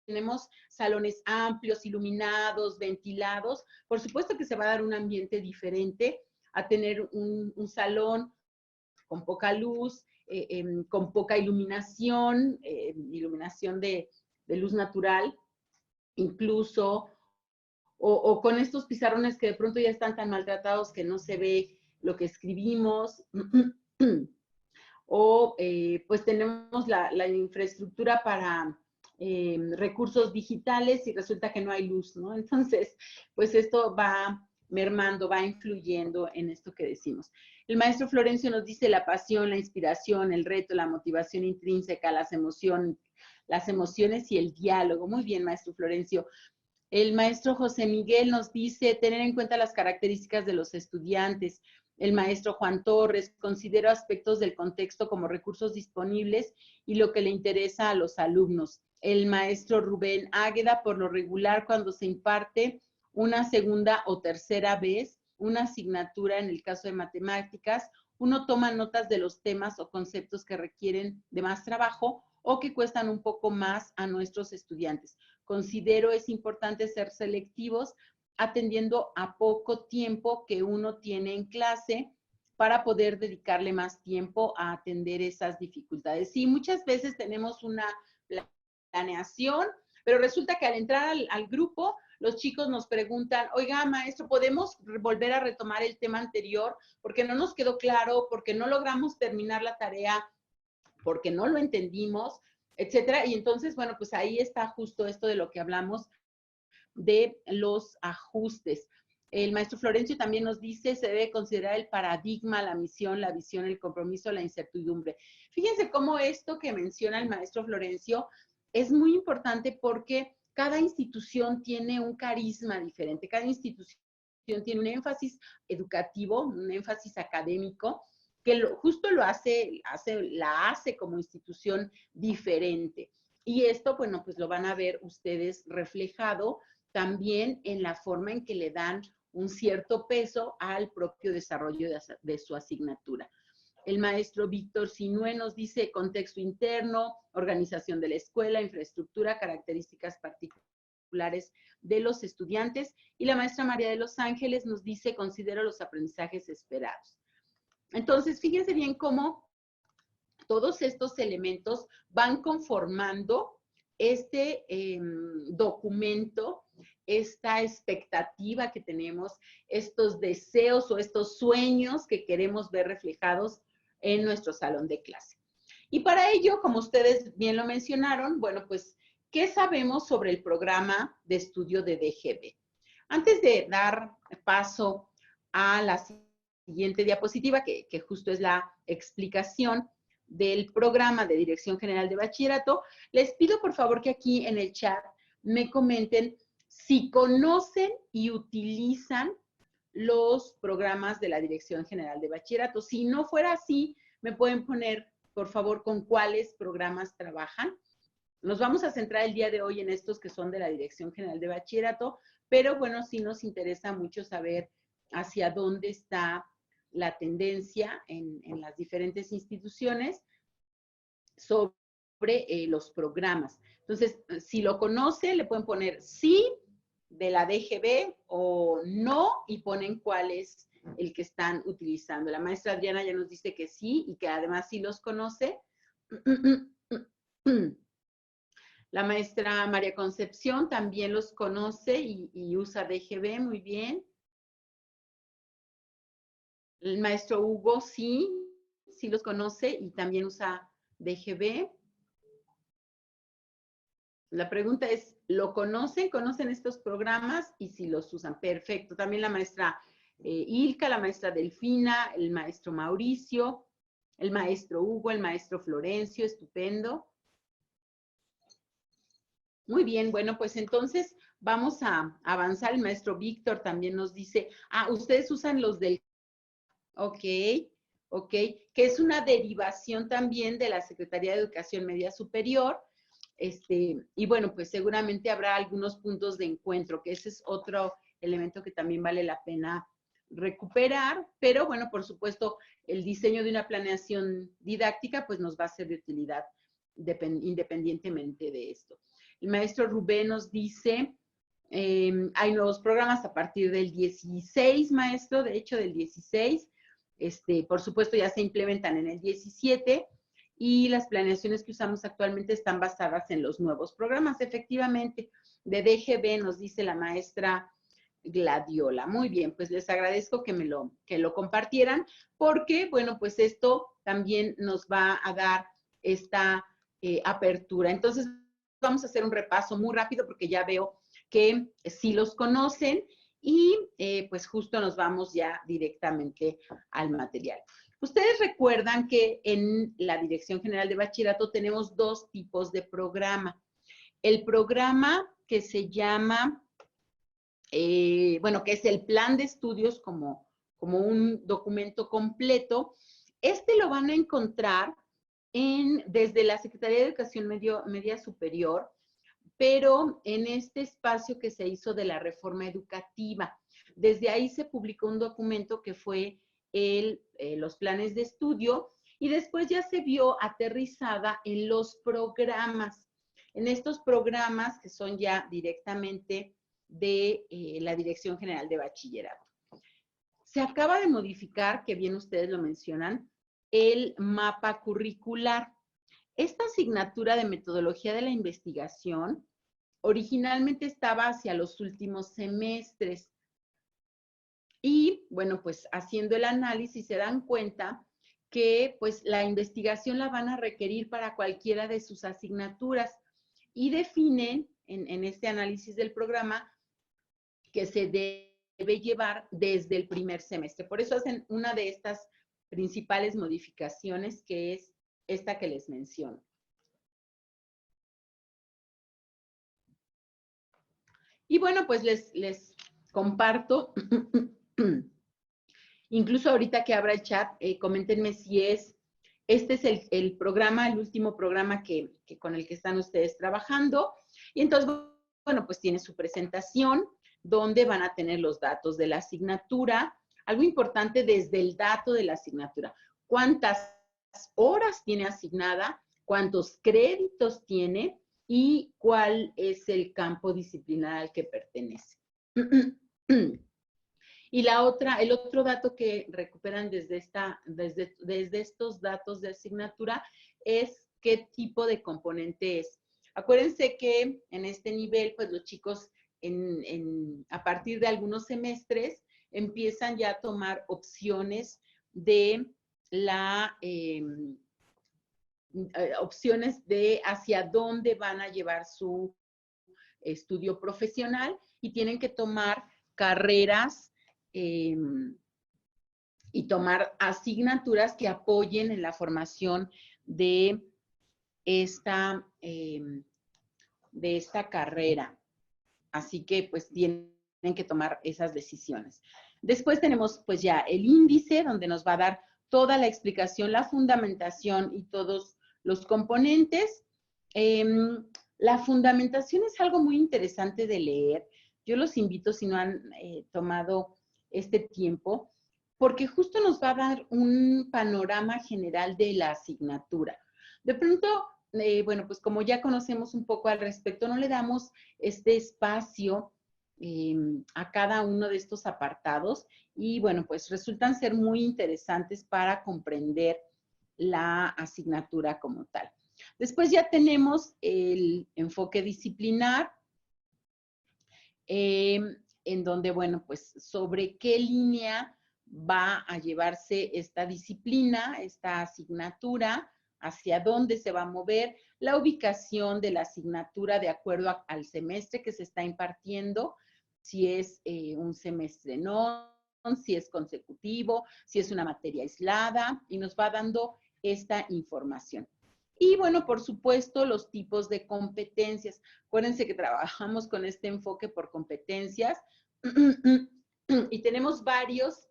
tenemos salones amplios, iluminados, ventilados, por supuesto que se va a dar un ambiente diferente a tener un salón con poca luz, con poca iluminación, iluminación de luz natural, incluso, o con estos pizarrones que de pronto ya están tan maltratados que no se ve lo que escribimos. O pues tenemos la infraestructura para recursos digitales y resulta que no hay luz, ¿no? Entonces, pues esto va mermando, va influyendo en esto que decimos. El maestro Florencio nos dice la pasión, la inspiración, el reto, la motivación intrínseca, las emociones y el diálogo. Muy bien, maestro Florencio. El maestro José Miguel nos dice tener en cuenta las características de los estudiantes. El maestro Juan Torres, considera aspectos del contexto como recursos disponibles y lo que le interesa a los alumnos. El maestro Rubén Águeda, por lo regular, cuando se imparte una segunda o tercera vez una asignatura, en el caso de matemáticas, uno toma notas de los temas o conceptos que requieren de más trabajo o que cuestan un poco más a nuestros estudiantes. Considero es importante ser selectivos atendiendo a poco tiempo que uno tiene en clase para poder dedicarle más tiempo a atender esas dificultades. Sí, muchas veces tenemos una planeación, pero resulta que al entrar al grupo, los chicos nos preguntan, oiga, maestro, ¿podemos volver a retomar el tema anterior? Porque no nos quedó claro, porque no logramos terminar la tarea, porque no lo entendimos, etcétera. Y entonces, bueno, pues ahí está justo esto de lo que hablamos de los ajustes. El maestro Florencio también nos dice, se debe considerar el paradigma, la misión, la visión, el compromiso, la incertidumbre. Fíjense cómo esto que menciona el maestro Florencio es muy importante porque cada institución tiene un carisma diferente, cada institución tiene un énfasis educativo, un énfasis académico, que justo la hace como institución diferente. Y esto, bueno, pues lo van a ver ustedes reflejado también en la forma en que le dan un cierto peso al propio desarrollo de su asignatura. El maestro Víctor Sinue nos dice contexto interno, organización de la escuela, infraestructura, características particulares de los estudiantes. Y la maestra María de los Ángeles nos dice considero los aprendizajes esperados. Entonces, fíjense bien cómo todos estos elementos van conformando este documento, esta expectativa que tenemos, estos deseos o estos sueños que queremos ver reflejados en nuestro salón de clase. Y para ello, como ustedes bien lo mencionaron, bueno, pues, ¿qué sabemos sobre el programa de estudio de DGB? Antes de dar paso a la siguiente diapositiva, que justo es la explicación del programa de Dirección General de Bachillerato, les pido por favor que aquí en el chat me comenten si conocen y utilizan los programas de la Dirección General de Bachillerato. Si no fuera así, me pueden poner, por favor, con cuáles programas trabajan. Nos vamos a centrar el día de hoy en estos que son de la Dirección General de Bachillerato, pero bueno, sí nos interesa mucho saber hacia dónde está la tendencia en las diferentes instituciones sobre los programas. Entonces, si lo conoce, le pueden poner sí de la DGB o no y ponen cuál es el que están utilizando. La maestra Adriana ya nos dice que sí y que además sí los conoce. La maestra María Concepción también los conoce y usa DGB muy bien. El maestro Hugo sí los conoce y también usa DGB. La pregunta es, ¿lo conocen? ¿Conocen estos programas? Y si los usan. Perfecto. También la maestra Ilka, la maestra Delfina, el maestro Mauricio, el maestro Hugo, el maestro Florencio, estupendo. Muy bien, bueno, pues entonces vamos a avanzar. El maestro Víctor también nos dice, ustedes usan los del... Ok, que es una derivación también de la Secretaría de Educación Media Superior. Y bueno, pues seguramente habrá algunos puntos de encuentro, que ese es otro elemento que también vale la pena recuperar, pero bueno, por supuesto, el diseño de una planeación didáctica pues nos va a ser de utilidad independientemente de esto. El maestro Rubén nos dice, hay nuevos programas a partir del 16, maestro, de hecho del 16, por supuesto ya se implementan en el 17, y las planeaciones que usamos actualmente están basadas en los nuevos programas. Efectivamente, de DGB nos dice la maestra Gladiola. Muy bien, pues les agradezco que lo compartieran, porque, bueno, pues esto también nos va a dar esta apertura. Entonces, vamos a hacer un repaso muy rápido porque ya veo que sí los conocen y pues justo nos vamos ya directamente al material. Ustedes recuerdan que en la Dirección General de Bachillerato tenemos dos tipos de programa. El programa que se llama, que es el plan de estudios como un documento completo. Lo van a encontrar desde la Secretaría de Educación Media Superior, pero en este espacio que se hizo de la reforma educativa. Desde ahí se publicó un documento que fue los planes de estudio y después ya se vio aterrizada en los programas. En estos programas que son ya directamente de la Dirección General de Bachillerato. Se acaba de modificar, que bien ustedes lo mencionan, el mapa curricular. Esta asignatura de metodología de la investigación originalmente estaba hacia los últimos semestres. Y bueno, pues haciendo el análisis se dan cuenta que pues la investigación la van a requerir para cualquiera de sus asignaturas y definen en este análisis del programa que se debe llevar desde el primer semestre. Por eso hacen una de estas principales modificaciones, que es esta que les menciono. Y bueno, pues les comparto Incluso ahorita que abra el chat, coméntenme si este es el programa, el último programa con el que están ustedes trabajando. Y entonces, bueno, pues tiene su presentación, donde van a tener los datos de la asignatura. Algo importante desde el dato de la asignatura. ¿Cuántas horas tiene asignada? ¿Cuántos créditos tiene? Y cuál es el campo disciplinar al que pertenece. Y el otro dato que recuperan desde estos datos de asignatura es qué tipo de componente es. Acuérdense que en este nivel, pues los chicos a partir de algunos semestres empiezan ya a tomar opciones de opciones de hacia dónde van a llevar su estudio profesional y tienen que tomar carreras y tomar asignaturas que apoyen en la formación de esta carrera. Así que pues tienen que tomar esas decisiones. Después tenemos pues ya el índice, donde nos va a dar toda la explicación, la fundamentación y todos los componentes. La fundamentación es algo muy interesante de leer. Yo los invito, si no han tomado este tiempo, porque justo nos va a dar un panorama general de la asignatura. De pronto, bueno, pues como ya conocemos un poco al respecto, no le damos este espacio a cada uno de estos apartados y bueno, pues resultan ser muy interesantes para comprender la asignatura como tal. Después ya tenemos el enfoque disciplinar, en donde, bueno, pues sobre qué línea va a llevarse esta disciplina, esta asignatura, hacia dónde se va a mover, la ubicación de la asignatura de acuerdo al semestre que se está impartiendo, si es un semestre no, si es consecutivo, si es una materia aislada, y nos va dando esta información. Y bueno, por supuesto, los tipos de competencias. Acuérdense que trabajamos con este enfoque por competencias y tenemos varios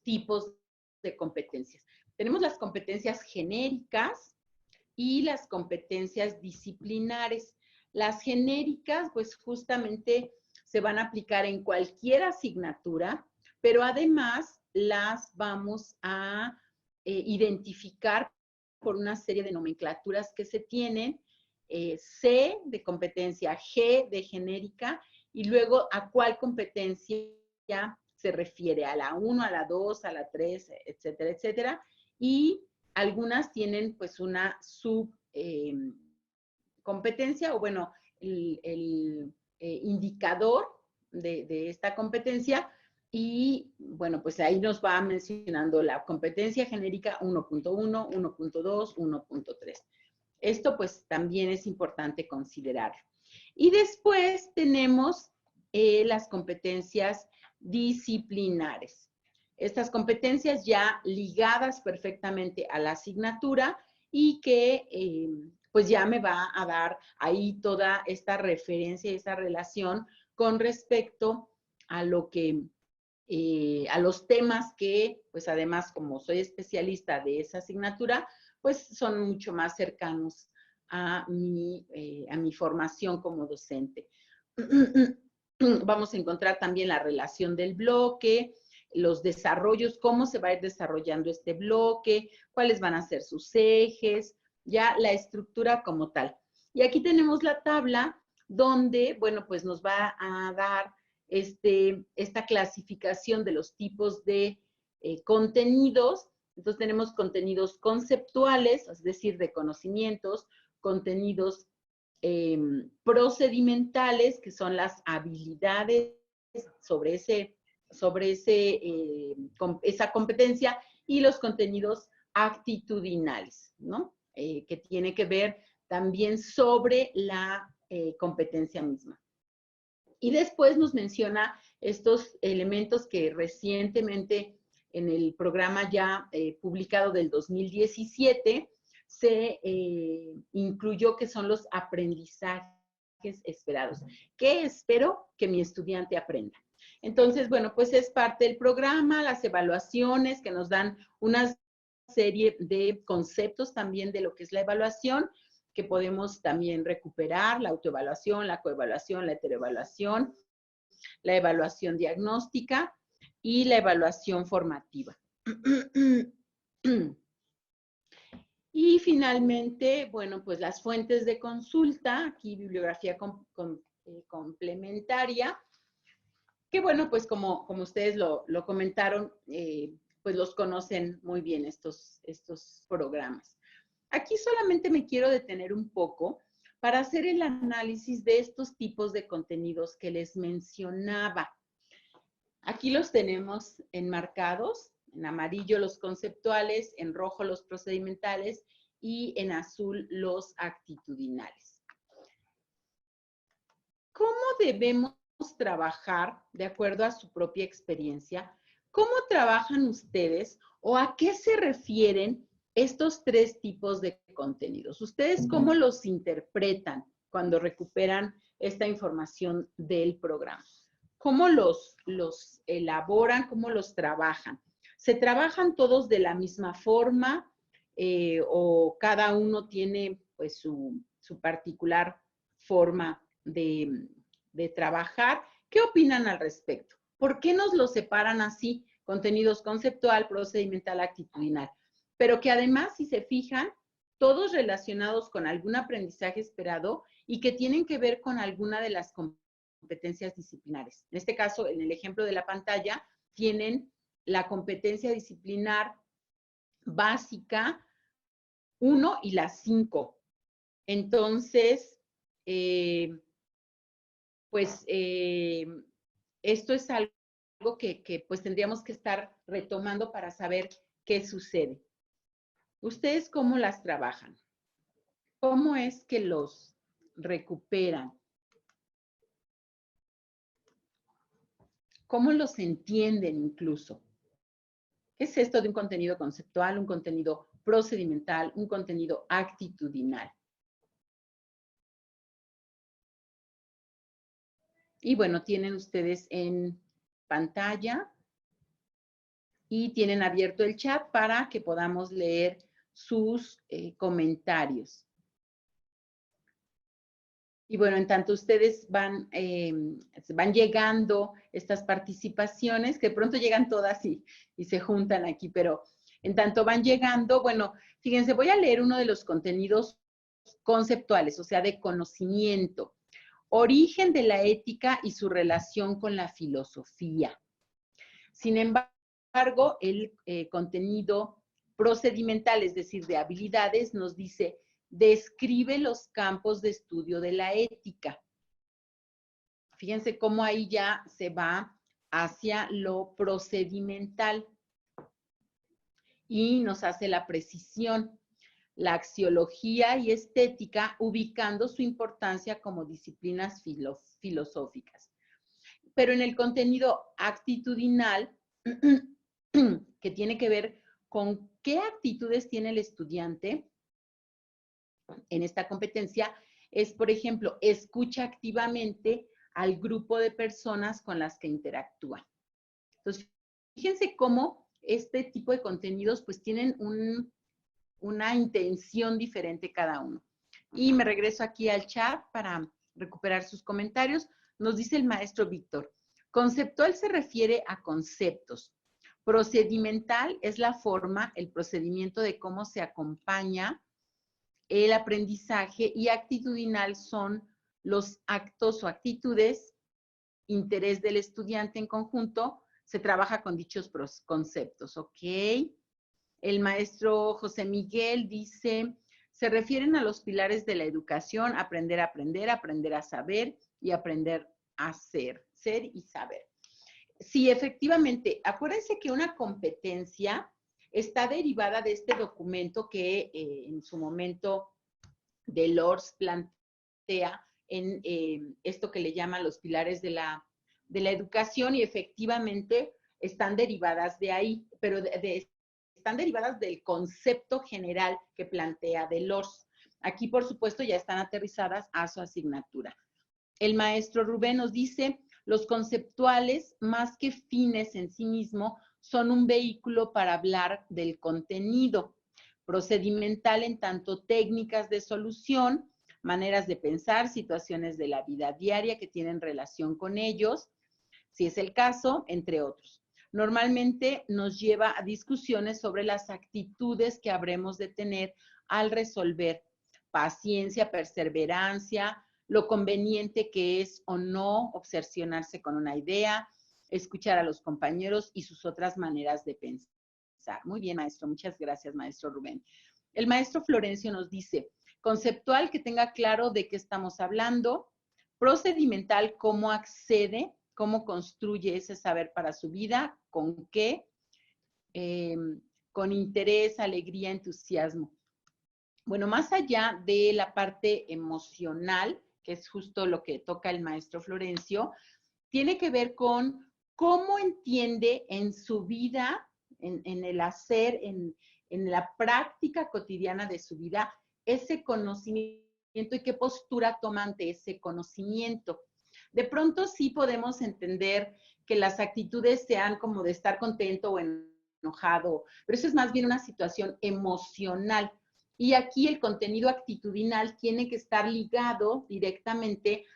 tipos de competencias. Tenemos las competencias genéricas y las competencias disciplinares. Las genéricas, pues justamente se van a aplicar en cualquier asignatura, pero además las vamos a identificar por una serie de nomenclaturas que se tienen, C de competencia, G de genérica, y luego a cuál competencia se refiere, a la 1, a la 2, a la 3, etcétera, etcétera. Y algunas tienen pues una subcompetencia, o bueno, el indicador de esta competencia. Y bueno, pues ahí nos va mencionando la competencia genérica 1.1, 1.2, 1.3. Esto pues también es importante considerarlo. Y después tenemos las competencias disciplinares. Estas competencias ya ligadas perfectamente a la asignatura y que pues ya me va a dar ahí toda esta referencia, esta relación con respecto a lo que a los temas que, pues además, como soy especialista de esa asignatura, pues son mucho más cercanos a mi formación como docente. Vamos a encontrar también la relación del bloque, los desarrollos, cómo se va a ir desarrollando este bloque, cuáles van a ser sus ejes, ya la estructura como tal. Y aquí tenemos la tabla donde, bueno, pues nos va a dar esta clasificación de los tipos de contenidos. Entonces tenemos contenidos conceptuales, es decir, de conocimientos, contenidos procedimentales, que son las habilidades sobre esa competencia, y los contenidos actitudinales, ¿no? Que tiene que ver también sobre la competencia misma. Y después nos menciona estos elementos que recientemente en el programa ya publicado del 2017 se incluyó, que son los aprendizajes. esperados. ¿Qué espero que mi estudiante aprenda? Entonces, bueno, pues es parte del programa, las evaluaciones que nos dan una serie de conceptos también de lo que es la evaluación, que podemos también recuperar, la autoevaluación, la coevaluación, la heteroevaluación, la evaluación diagnóstica y la evaluación formativa. Y finalmente, bueno, pues las fuentes de consulta, aquí bibliografía complementaria, que bueno, pues como ustedes lo comentaron, pues los conocen muy bien estos programas. Aquí solamente me quiero detener un poco para hacer el análisis de estos tipos de contenidos que les mencionaba. Aquí los tenemos enmarcados, en amarillo los conceptuales, en rojo los procedimentales y en azul los actitudinales. ¿Cómo debemos trabajar de acuerdo a su propia experiencia? ¿Cómo trabajan ustedes o a qué se refieren estos tres tipos de contenidos? ¿Ustedes cómo los interpretan cuando recuperan esta información del programa? ¿Cómo los elaboran? ¿Cómo los trabajan? ¿Se trabajan todos de la misma forma o cada uno tiene pues su particular forma de trabajar? ¿Qué opinan al respecto? ¿Por qué nos los separan así? Contenidos conceptual, procedimental, actitudinal. Pero que además, si se fijan, todos relacionados con algún aprendizaje esperado y que tienen que ver con alguna de las competencias disciplinares. En este caso, en el ejemplo de la pantalla, tienen la competencia disciplinar básica 1 y la 5. Entonces, esto es algo que pues tendríamos que estar retomando para saber qué sucede. ¿Ustedes cómo las trabajan? ¿Cómo es que los recuperan? ¿Cómo los entienden incluso? ¿Qué es esto de un contenido conceptual, un contenido procedimental, un contenido actitudinal? Y bueno, tienen ustedes en pantalla y tienen abierto el chat para que podamos leer sus comentarios. Y bueno, en tanto ustedes van llegando estas participaciones, que de pronto llegan todas y se juntan aquí, pero en tanto van llegando, bueno, fíjense, voy a leer uno de los contenidos conceptuales, o sea, de conocimiento. Origen de la ética y su relación con la filosofía. Sin embargo, el contenido procedimental, es decir, de habilidades, nos dice, describe los campos de estudio de la ética. Fíjense cómo ahí ya se va hacia lo procedimental y nos hace la precisión, la axiología y estética, ubicando su importancia como disciplinas filosóficas. Pero en el contenido actitudinal, que tiene que ver con qué actitudes tiene el estudiante en esta competencia, es, por ejemplo, escucha activamente al grupo de personas con las que interactúa. Entonces, fíjense cómo este tipo de contenidos pues tienen una intención diferente cada uno. Y me regreso aquí al chat para recuperar sus comentarios. Nos dice el maestro Víctor, conceptual se refiere a conceptos. Procedimental es la forma, el procedimiento de cómo se acompaña el aprendizaje, y actitudinal son los actos o actitudes, interés del estudiante en conjunto, se trabaja con dichos conceptos, ¿ok? El maestro José Miguel dice, se refieren a los pilares de la educación, aprender a aprender, aprender a saber y aprender a ser y saber. Sí, efectivamente, acuérdense que una competencia está derivada de este documento que en su momento Delors plantea en esto que le llaman los pilares de la educación, y efectivamente están derivadas de ahí, pero están derivadas del concepto general que plantea Delors. Aquí, por supuesto, ya están aterrizadas a su asignatura. el maestro Rubén nos dice, los conceptuales, más que fines en sí mismo, son un vehículo para hablar del contenido. Procedimental en tanto técnicas de solución, maneras de pensar, situaciones de la vida diaria que tienen relación con ellos, si es el caso, entre otros. Normalmente nos lleva a discusiones sobre las actitudes que habremos de tener al resolver. Paciencia, perseverancia, lo conveniente que es o no obsesionarse con una idea, escuchar a los compañeros y sus otras maneras de pensar. Muy bien, maestro. Muchas gracias, maestro Rubén. El maestro Florencio nos dice, conceptual, que tenga claro de qué estamos hablando. Procedimental, cómo accede, cómo construye ese saber para su vida, con qué, con interés, alegría, entusiasmo. Bueno, más allá de la parte emocional, que es justo lo que toca el maestro Florencio, tiene que ver con cómo entiende en su vida, en el hacer, en la práctica cotidiana de su vida, ese conocimiento y qué postura toma ante ese conocimiento. De pronto sí podemos entender que las actitudes sean como de estar contento o enojado, pero eso es más bien una situación emocional. Y aquí el contenido actitudinal tiene que estar ligado directamente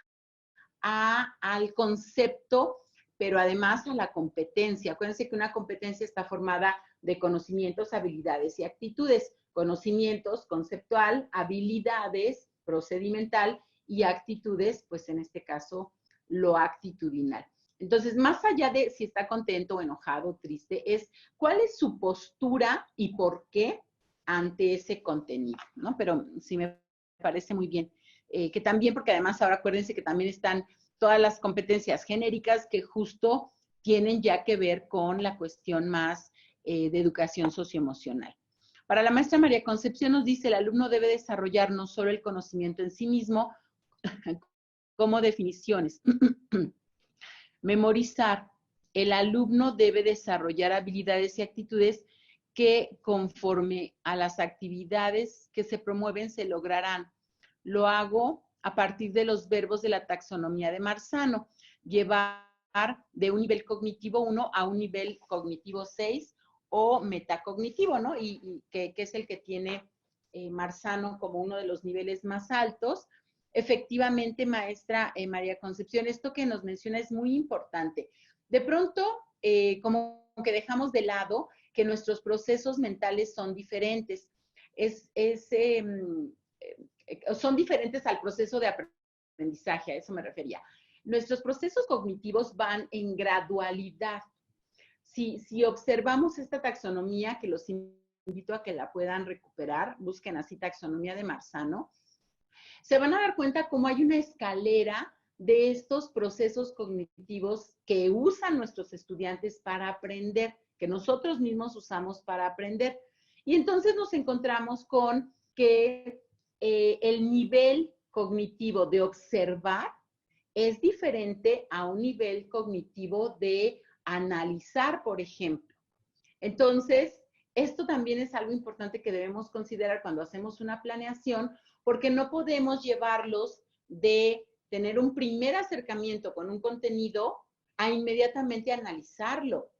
al concepto, pero además a la competencia. Acuérdense que una competencia está formada de conocimientos, habilidades y actitudes. Conocimientos, conceptual, habilidades, procedimental, y actitudes, pues en este caso, lo actitudinal. Entonces, más allá de si está contento, enojado, triste, es cuál es su postura y por qué ante ese contenido, ¿no? Pero sí me parece muy bien. Que también, porque además ahora acuérdense que también están todas las competencias genéricas que justo tienen ya que ver con la cuestión más de educación socioemocional. Para la maestra María Concepción nos dice, el alumno debe desarrollar no solo el conocimiento en sí mismo, como definiciones. Memorizar. El alumno debe desarrollar habilidades y actitudes que conforme a las actividades que se promueven se lograrán. Lo hago a partir de los verbos de la taxonomía de Marzano. Llevar de un nivel cognitivo 1 a un nivel cognitivo 6 o metacognitivo, ¿no? Y que es el que tiene Marzano como uno de los niveles más altos. Efectivamente, maestra María Concepción, esto que nos menciona es muy importante. De pronto, como que dejamos de lado que nuestros procesos mentales son diferentes. Son diferentes al proceso de aprendizaje, a eso me refería. Nuestros procesos cognitivos van en gradualidad. Si observamos esta taxonomía, que los invito a que la puedan recuperar, busquen así taxonomía de Marzano, se van a dar cuenta cómo hay una escalera de estos procesos cognitivos que usan nuestros estudiantes para aprender, que nosotros mismos usamos para aprender. Y entonces nos encontramos con que el nivel cognitivo de observar es diferente a un nivel cognitivo de analizar, por ejemplo. Entonces, esto también es algo importante que debemos considerar cuando hacemos una planeación, porque no podemos llevarlos de tener un primer acercamiento con un contenido a inmediatamente analizarlo,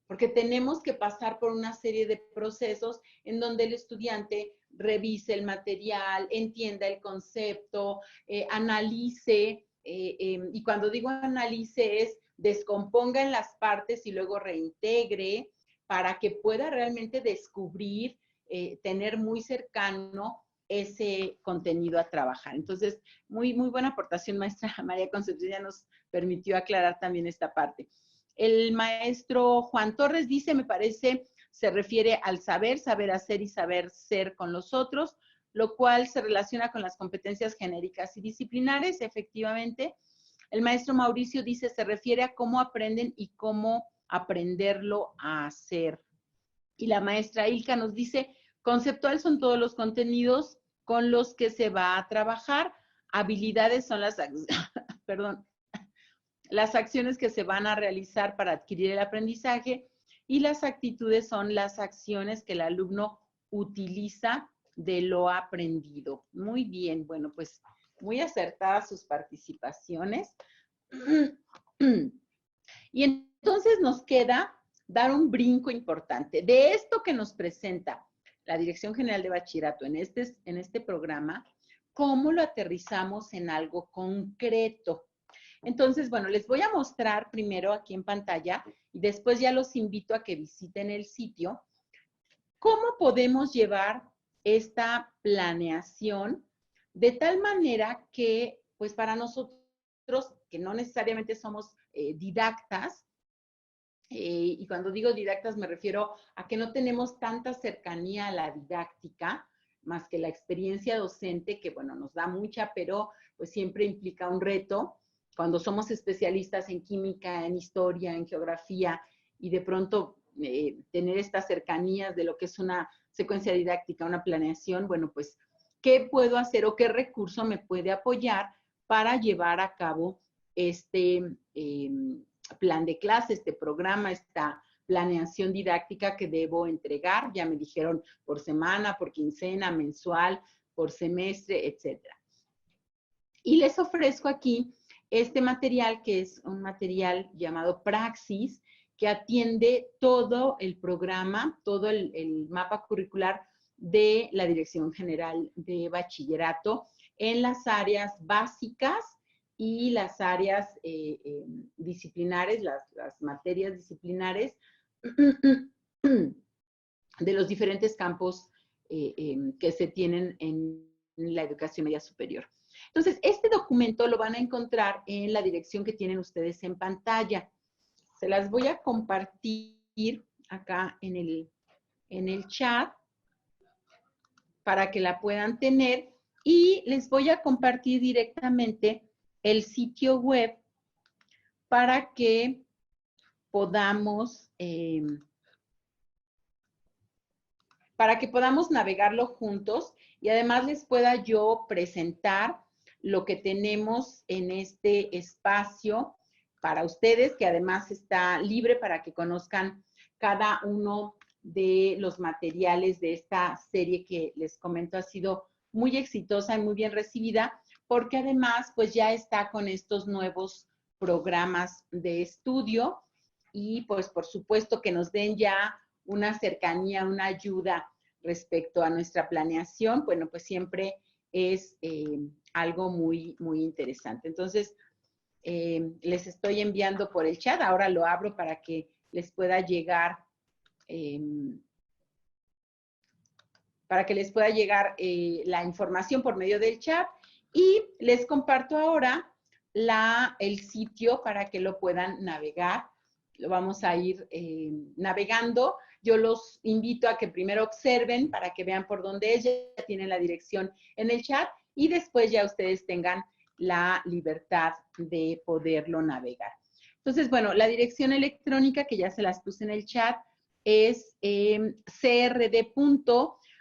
porque tenemos que pasar por una serie de procesos en donde el estudiante revise el material, entienda el concepto, analice, y cuando digo analice es descomponga en las partes y luego reintegre para que pueda realmente descubrir, tener muy cercano ese contenido a trabajar. Entonces, muy buena aportación, maestra María Concepción, ya nos permitió aclarar también esta parte. El maestro Juan Torres dice, me parece, se refiere al saber, saber hacer y saber ser con los otros, lo cual se relaciona con las competencias genéricas y disciplinares, efectivamente. El maestro Mauricio dice, se refiere a cómo aprenden y cómo aprenderlo a hacer. Y la maestra Ilka nos dice, conceptual son todos los contenidos con los que se va a trabajar, habilidades son las, perdón, las acciones que se van a realizar para adquirir el aprendizaje y las actitudes son las acciones que el alumno utiliza de lo aprendido. Muy bien, bueno, pues muy acertadas sus participaciones. Y entonces nos queda dar un brinco importante. De esto que nos presenta la Dirección General de Bachillerato en este programa, ¿cómo lo aterrizamos en algo concreto? Entonces, bueno, les voy a mostrar primero aquí en pantalla y después ya los invito a que visiten el sitio. ¿Cómo podemos llevar esta planeación de tal manera que, pues para nosotros, que no necesariamente somos didactas, y cuando digo didactas me refiero a que no tenemos tanta cercanía a la didáctica, más que la experiencia docente, que bueno, nos da mucha, pero pues siempre implica un reto. Cuando somos especialistas en química, en historia, en geografía, y de pronto tener estas cercanías de lo que es una secuencia didáctica, una planeación, bueno, pues, ¿qué puedo hacer o qué recurso me puede apoyar para llevar a cabo este plan de clase, este programa, esta planeación didáctica que debo entregar? Ya me dijeron por semana, por quincena, mensual, por semestre, etcétera. Y les ofrezco aquí este material, que es un material llamado Praxis, que atiende todo el programa, todo el mapa curricular de la Dirección General de Bachillerato en las áreas básicas y las áreas disciplinares, las materias disciplinares de los diferentes campos que se tienen en la educación media superior. Entonces, este documento lo van a encontrar en la dirección que tienen ustedes en pantalla. Se las voy a compartir acá en el chat para que la puedan tener, y les voy a compartir directamente el sitio web para que podamos navegarlo juntos, y además les pueda yo presentar lo que tenemos en este espacio para ustedes, que además está libre para que conozcan cada uno de los materiales de esta serie que les comento ha sido muy exitosa y muy bien recibida, porque además pues ya está con estos nuevos programas de estudio, y pues por supuesto que nos den ya una cercanía, una ayuda respecto a nuestra planeación, bueno, pues siempre es algo muy, muy interesante. Entonces, les estoy enviando por el chat, ahora lo abro para que les pueda llegar, la información por medio del chat, y les comparto ahora el sitio para que lo puedan navegar. Lo vamos a ir navegando. Yo los invito a que primero observen para que vean por dónde es. Ya tienen la dirección en el chat, y después ya ustedes tengan la libertad de poderlo navegar. Entonces, bueno, la dirección electrónica, que ya se las puse en el chat, es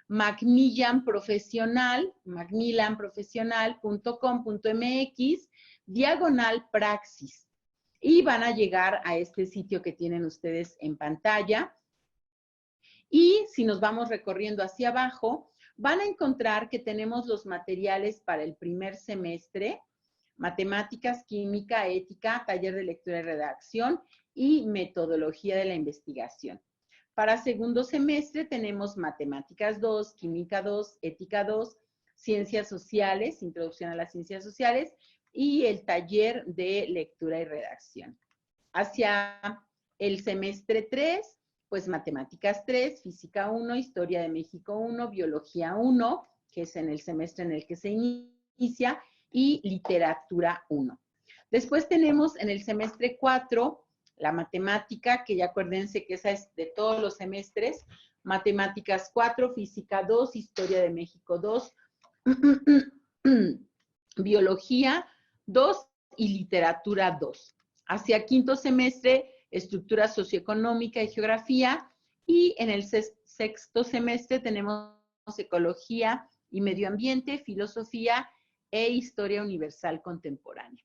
macmillanprofesional.com.mx/praxis. Y van a llegar a este sitio que tienen ustedes en pantalla. Y si nos vamos recorriendo hacia abajo, van a encontrar que tenemos los materiales para el primer semestre: matemáticas, química, ética, taller de lectura y redacción y metodología de la investigación. Para segundo semestre tenemos matemáticas 2, química 2, ética 2, ciencias sociales, introducción a las ciencias sociales, y el taller de lectura y redacción. Hacia el semestre 3, pues matemáticas 3, física 1, historia de México 1, biología 1, que es en el semestre en el que se inicia, y literatura 1. Después tenemos en el semestre 4 la matemática, que ya acuérdense que esa es de todos los semestres: matemáticas 4, física 2, historia de México 2, biología 2 y literatura 2. Hacia quinto semestre, estructura socioeconómica y geografía, y en el sexto semestre tenemos ecología y medio ambiente, filosofía e historia universal contemporánea.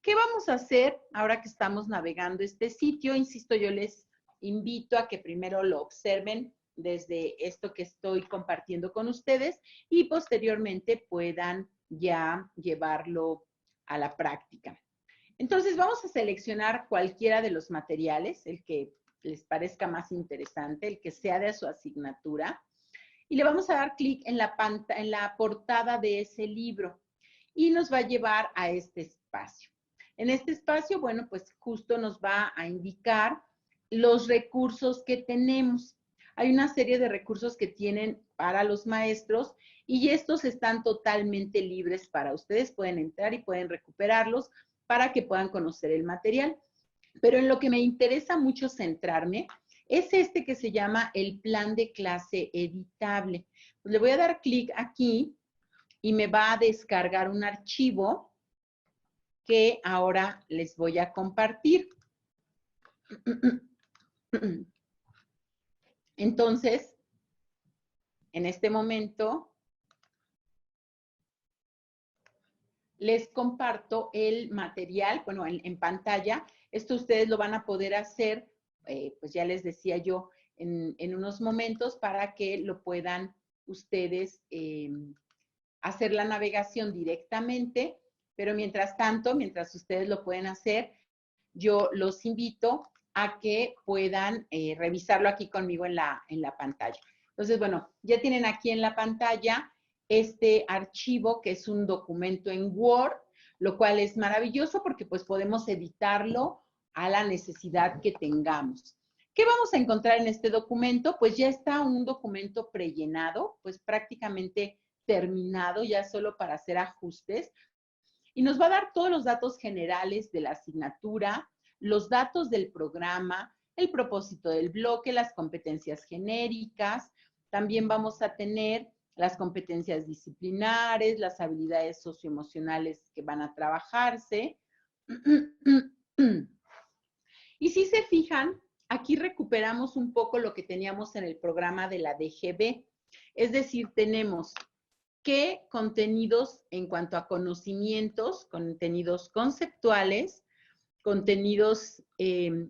¿Qué vamos a hacer ahora que estamos navegando este sitio? Insisto, yo les invito a que primero lo observen desde esto que estoy compartiendo con ustedes, y posteriormente puedan ya llevarlo a la práctica. Entonces vamos a seleccionar cualquiera de los materiales, el que les parezca más interesante, el que sea de su asignatura, y le vamos a dar clic en la portada de ese libro y nos va a llevar a este espacio. En este espacio, bueno, pues justo nos va a indicar los recursos que tenemos. Hay una serie de recursos que tienen para los maestros y estos están totalmente libres para ustedes. Pueden entrar y pueden recuperarlos para que puedan conocer el material. Pero en lo que me interesa mucho centrarme es este que se llama el plan de clase editable. Pues le voy a dar clic aquí y me va a descargar un archivo que ahora les voy a compartir. Entonces, en este momento, les comparto el material, bueno, en pantalla. Esto ustedes lo van a poder hacer, pues ya les decía yo, en unos momentos para que lo puedan ustedes hacer la navegación directamente, pero mientras tanto, mientras ustedes lo pueden hacer, yo los invito a que puedan revisarlo aquí conmigo en la pantalla. Entonces, bueno, ya tienen aquí en la pantalla este archivo que es un documento en Word, lo cual es maravilloso porque pues podemos editarlo a la necesidad que tengamos. ¿Qué vamos a encontrar en este documento? Pues ya está un documento prellenado, pues prácticamente terminado, ya solo para hacer ajustes. Y nos va a dar todos los datos generales de la asignatura, los datos del programa, el propósito del bloque, las competencias genéricas. También vamos a tener las competencias disciplinares, las habilidades socioemocionales que van a trabajarse. Y si se fijan, aquí recuperamos un poco lo que teníamos en el programa de la DGB. Es decir, tenemos qué contenidos en cuanto a conocimientos, contenidos conceptuales, contenidos de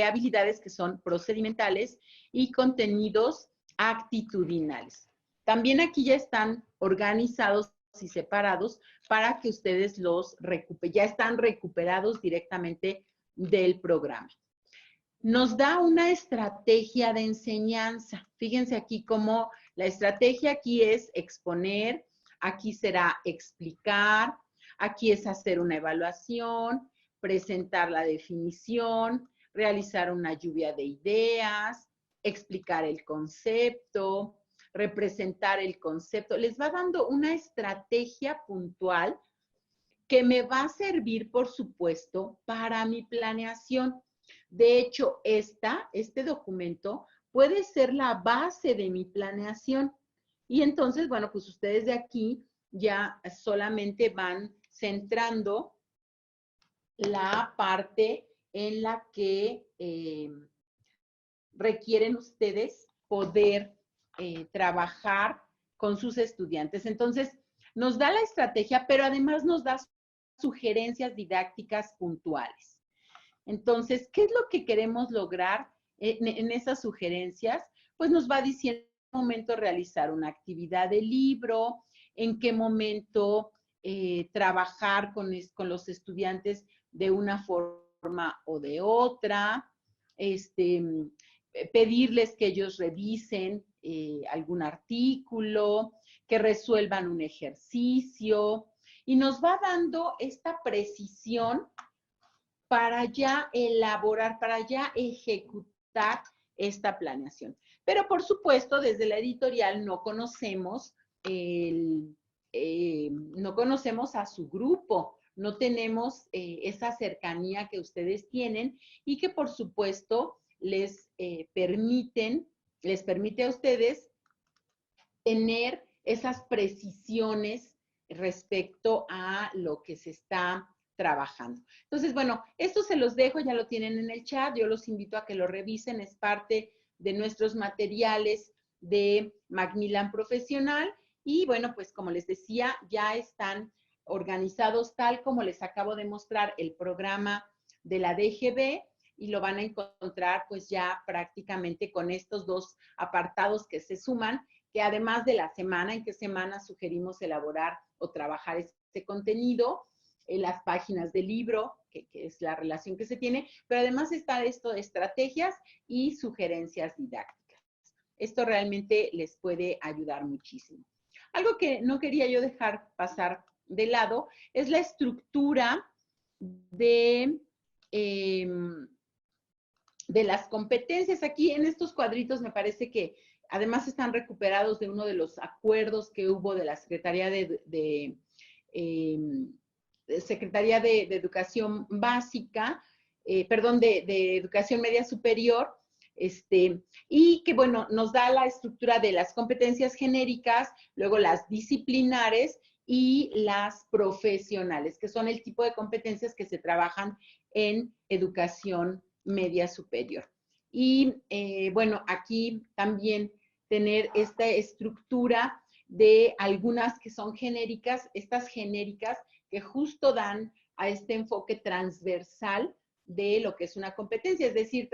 habilidades que son procedimentales y contenidos actitudinales. También aquí ya están organizados y separados para que ustedes los recuperen, ya están recuperados directamente del programa. Nos da una estrategia de enseñanza. Fíjense aquí cómo la estrategia aquí es exponer, aquí será explicar, aquí es hacer una evaluación, presentar la definición, realizar una lluvia de ideas, explicar el concepto, representar el concepto. Les va dando una estrategia puntual que me va a servir, por supuesto, para mi planeación. De hecho, este documento puede ser la base de mi planeación. Y entonces, bueno, pues ustedes de aquí ya solamente van centrando la parte en la que requieren ustedes poder trabajar con sus estudiantes. Entonces, nos da la estrategia, pero además nos da sugerencias didácticas puntuales. Entonces, ¿qué es lo que queremos lograr en esas sugerencias? Pues nos va diciendo en qué momento realizar una actividad de libro, en qué momento trabajar con los estudiantes de una forma o de otra, pedirles que ellos revisen algún artículo, que resuelvan un ejercicio, y nos va dando esta precisión para ya elaborar, para ya ejecutar esta planeación. Pero por supuesto, desde la editorial no conocemos no conocemos a su grupo, no tenemos esa cercanía que ustedes tienen y que por supuesto les permite a ustedes tener esas precisiones respecto a lo que se está trabajando. Entonces, bueno, esto se los dejo, ya lo tienen en el chat, yo los invito a que lo revisen, es parte de nuestros materiales de Macmillan Profesional y bueno, pues como les decía, ya están organizados tal como les acabo de mostrar el programa de la DGB y lo van a encontrar pues ya prácticamente con estos dos apartados que se suman, que además de la semana, en qué semana sugerimos elaborar o trabajar este contenido, las páginas del libro, que es la relación que se tiene, pero además está esto de estrategias y sugerencias didácticas. Esto realmente les puede ayudar muchísimo. Algo que no quería yo dejar pasar de lado es la estructura de las competencias. Aquí en estos cuadritos me parece que además están recuperados de uno de los acuerdos que hubo de la Secretaría de Educación Básica, de Educación Media Superior, y que, bueno, nos da la estructura de las competencias genéricas, luego las disciplinares y las profesionales, que son el tipo de competencias que se trabajan en educación media superior. Y, bueno, aquí también tener esta estructura de algunas que son genéricas, estas genéricas que justo dan a este enfoque transversal de lo que es una competencia, es decir,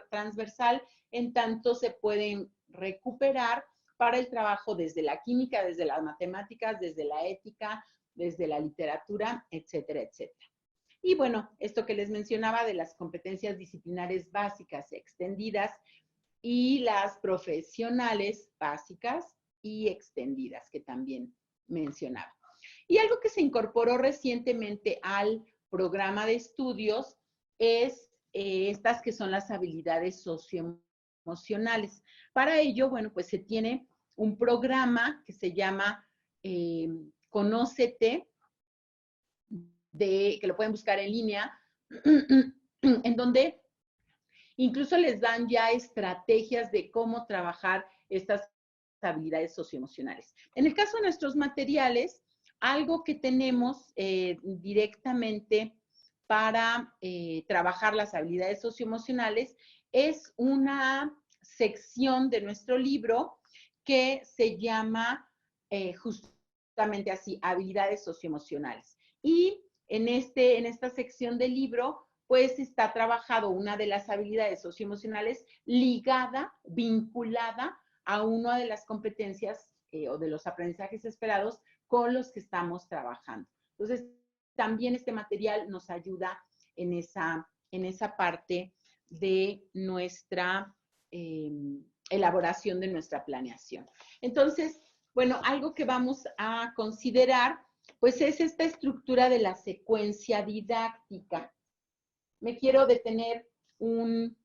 transversal en tanto se pueden recuperar para el trabajo desde la química, desde las matemáticas, desde la ética, desde la literatura, etcétera, etcétera. Y bueno, esto que les mencionaba de las competencias disciplinares básicas extendidas y las profesionales básicas y extendidas que también mencionaba. Y algo que se incorporó recientemente al programa de estudios es estas que son las habilidades socioemocionales. Para ello, bueno, pues se tiene un programa que se llama Conócete, que lo pueden buscar en línea, en donde incluso les dan ya estrategias de cómo trabajar estas habilidades socioemocionales. En el caso de nuestros materiales, algo que tenemos directamente para trabajar las habilidades socioemocionales es una sección de nuestro libro que se llama justamente así, habilidades socioemocionales. Y en esta sección del libro, pues está trabajado una de las habilidades socioemocionales ligada, vinculada a una de las competencias o de los aprendizajes esperados con los que estamos trabajando. Entonces, también este material nos ayuda en esa parte de nuestra elaboración de nuestra planeación. Entonces, bueno, algo que vamos a considerar, pues es esta estructura de la secuencia didáctica. Me quiero detener un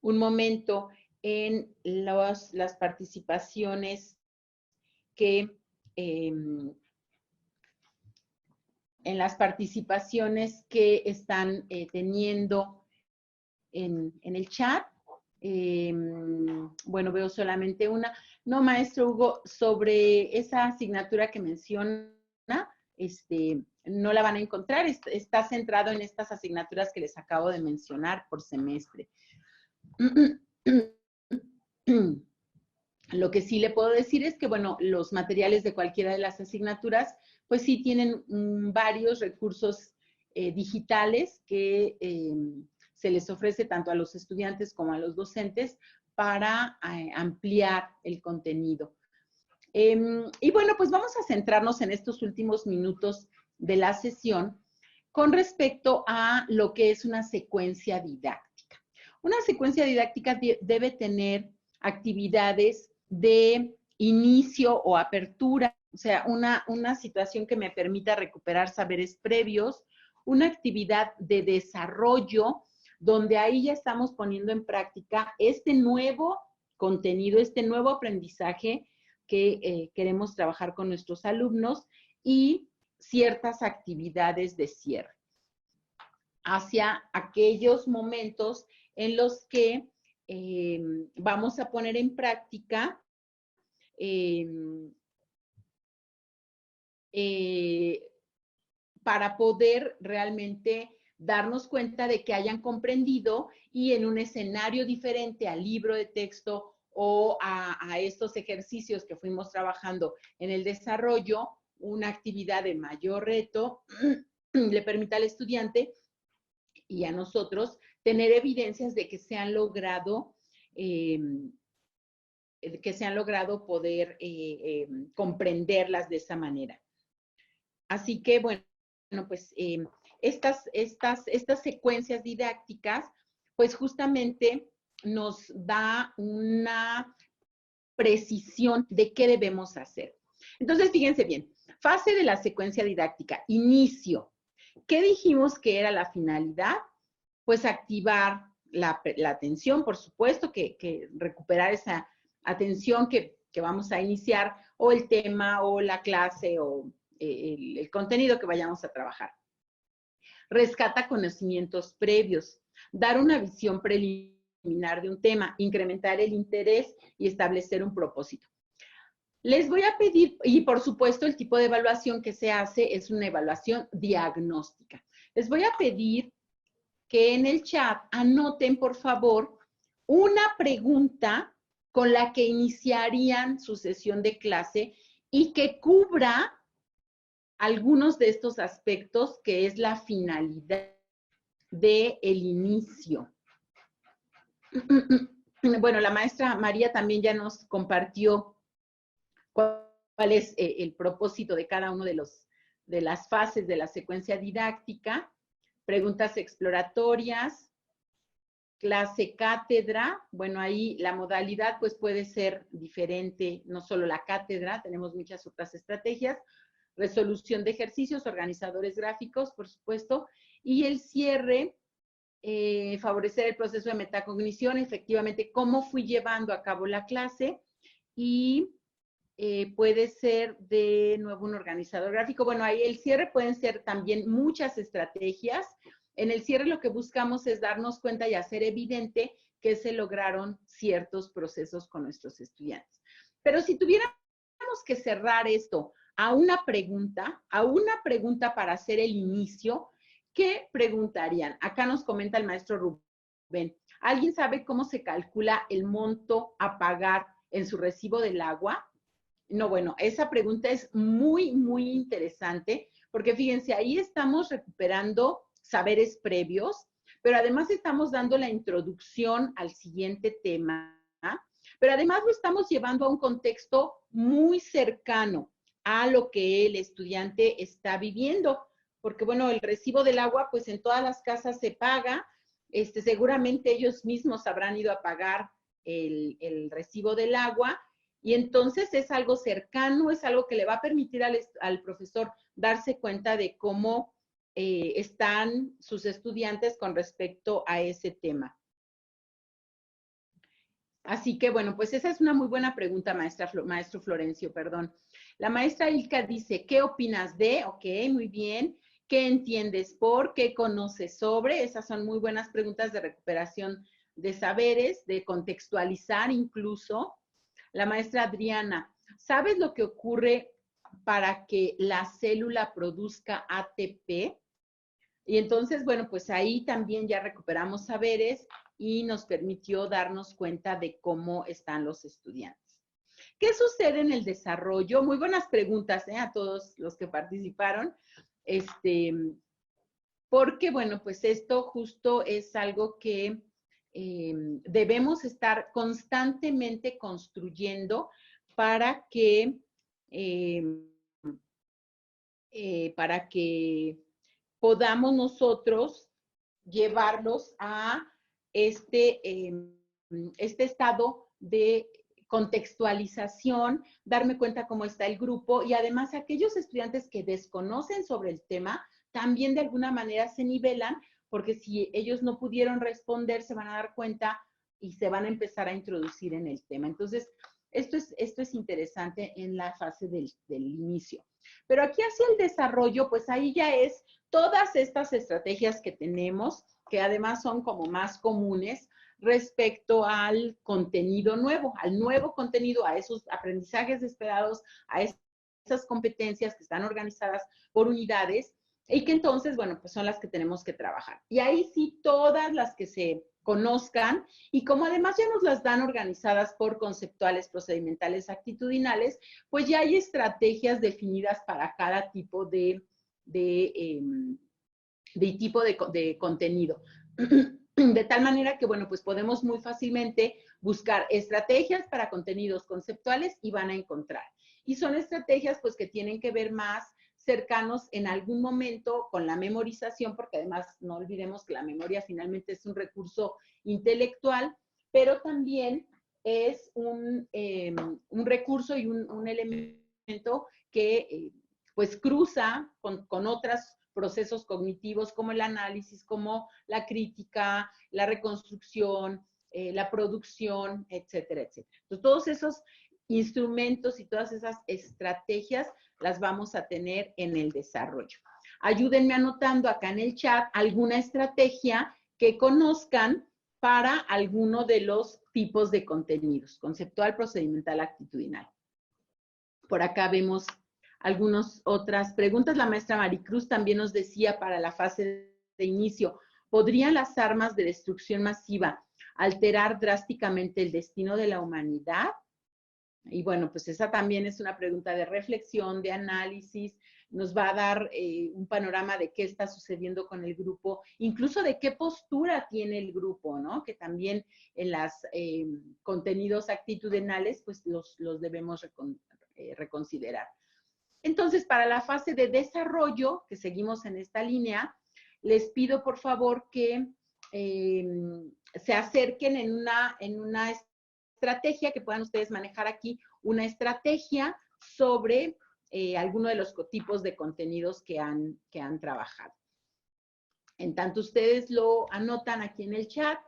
momento en las participaciones que están teniendo en el chat. Bueno, veo solamente una. No, maestro Hugo, sobre esa asignatura que menciona, no la van a encontrar. Está centrado en estas asignaturas que les acabo de mencionar por semestre. Lo que sí le puedo decir es que, bueno, los materiales de cualquiera de las asignaturas, pues sí tienen varios recursos digitales que se les ofrece tanto a los estudiantes como a los docentes para ampliar el contenido. Y bueno, pues vamos a centrarnos en estos últimos minutos de la sesión con respecto a lo que es una secuencia didáctica. Una secuencia didáctica debe tener actividades de inicio o apertura, o sea, una situación que me permita recuperar saberes previos, una actividad de desarrollo, donde ahí ya estamos poniendo en práctica este nuevo contenido, este nuevo aprendizaje que queremos trabajar con nuestros alumnos, y ciertas actividades de cierre hacia aquellos momentos en los que vamos a poner en práctica para poder realmente darnos cuenta de que hayan comprendido, y en un escenario diferente al libro de texto o a estos ejercicios que fuimos trabajando en el desarrollo, una actividad de mayor reto le permita al estudiante y a nosotros tener evidencias de que se han logrado que se han logrado poder comprenderlas de esa manera. Así que, bueno, pues estas secuencias didácticas, pues justamente nos da una precisión de qué debemos hacer. Entonces, fíjense bien, fase de la secuencia didáctica, inicio. ¿Qué dijimos que era la finalidad? Pues activar la atención, por supuesto, que recuperar esa atención que vamos a iniciar, o el tema, o la clase, o el contenido que vayamos a trabajar. Rescata conocimientos previos, dar una visión preliminar de un tema, incrementar el interés y establecer un propósito. Les voy a pedir, y por supuesto el tipo de evaluación que se hace es una evaluación diagnóstica. Les voy a pedir que en el chat anoten, por favor, una pregunta con la que iniciarían su sesión de clase y que cubra algunos de estos aspectos que es la finalidad del inicio. Bueno, la maestra María también ya nos compartió cuál es el propósito de cada uno de las fases de la secuencia didáctica. Preguntas exploratorias, clase cátedra. Bueno, ahí la modalidad pues puede ser diferente, no solo la cátedra, tenemos muchas otras estrategias. Resolución de ejercicios, organizadores gráficos, por supuesto, y el cierre, favorecer el proceso de metacognición, efectivamente, cómo fui llevando a cabo la clase, y puede ser de nuevo un organizador gráfico. Bueno, ahí el cierre pueden ser también muchas estrategias. En el cierre lo que buscamos es darnos cuenta y hacer evidente que se lograron ciertos procesos con nuestros estudiantes. Pero si tuviéramos que cerrar esto a una pregunta para hacer el inicio, ¿qué preguntarían? Acá nos comenta el maestro Rubén. ¿Alguien sabe cómo se calcula el monto a pagar en su recibo del agua? No, bueno, esa pregunta es muy, muy interesante, porque fíjense, ahí estamos recuperando saberes previos, pero además estamos dando la introducción al siguiente tema, pero además lo estamos llevando a un contexto muy cercano a lo que el estudiante está viviendo, porque bueno, el recibo del agua, pues en todas las casas se paga, seguramente ellos mismos habrán ido a pagar el recibo del agua, y entonces es algo cercano, es algo que le va a permitir al profesor darse cuenta de cómo están sus estudiantes con respecto a ese tema. Así que, bueno, pues esa es una muy buena pregunta, maestro Florencio, perdón. La maestra Ilka dice, ¿qué opinas de? Ok, muy bien. ¿Qué entiendes por? ¿Qué conoces sobre? Esas son muy buenas preguntas de recuperación de saberes, de contextualizar incluso. La maestra Adriana, ¿sabes lo que ocurre para que la célula produzca ATP? Y entonces, bueno, pues ahí también ya recuperamos saberes y nos permitió darnos cuenta de cómo están los estudiantes. ¿Qué sucede en el desarrollo? Muy buenas preguntas a todos los que participaron. Porque, bueno, pues esto justo es algo que debemos estar constantemente construyendo para que podamos nosotros llevarlos a este estado de contextualización, darme cuenta cómo está el grupo, y además aquellos estudiantes que desconocen sobre el tema también de alguna manera se nivelan, porque si ellos no pudieron responder, se van a dar cuenta y se van a empezar a introducir en el tema. Entonces, esto es interesante en la fase del inicio. Pero aquí hacia el desarrollo, pues ahí ya es todas estas estrategias que tenemos, que además son como más comunes respecto al contenido nuevo, al nuevo contenido, a esos aprendizajes esperados, a esas competencias que están organizadas por unidades y que entonces, bueno, pues son las que tenemos que trabajar. Y ahí sí, todas las que se conozcan, y como además ya nos las dan organizadas por conceptuales, procedimentales, actitudinales, pues ya hay estrategias definidas para cada tipo de tipo de contenido. De tal manera que, bueno, pues podemos muy fácilmente buscar estrategias para contenidos conceptuales y van a encontrar. Y son estrategias, pues, que tienen que ver más cercanos en algún momento con la memorización, porque además no olvidemos que la memoria finalmente es un recurso intelectual, pero también es un recurso y un elemento que pues cruza con otros procesos cognitivos como el análisis, como la crítica, la reconstrucción, la producción, etcétera, etcétera. Entonces, todos esos instrumentos y todas esas estrategias las vamos a tener en el desarrollo. Ayúdenme anotando acá en el chat alguna estrategia que conozcan para alguno de los tipos de contenidos, conceptual, procedimental, actitudinal. Por acá vemos algunas otras preguntas. La maestra Maricruz también nos decía para la fase de inicio, ¿podrían las armas de destrucción masiva alterar drásticamente el destino de la humanidad? Y bueno, pues esa también es una pregunta de reflexión, de análisis, nos va a dar un panorama de qué está sucediendo con el grupo, incluso de qué postura tiene el grupo, ¿no? Que también en los contenidos actitudinales, pues los debemos reconsiderar. Entonces, para la fase de desarrollo, que seguimos en esta línea, les pido por favor que se acerquen en una estrategia que puedan ustedes manejar aquí, una estrategia sobre alguno de los tipos de contenidos que han trabajado. En tanto ustedes lo anotan aquí en el chat,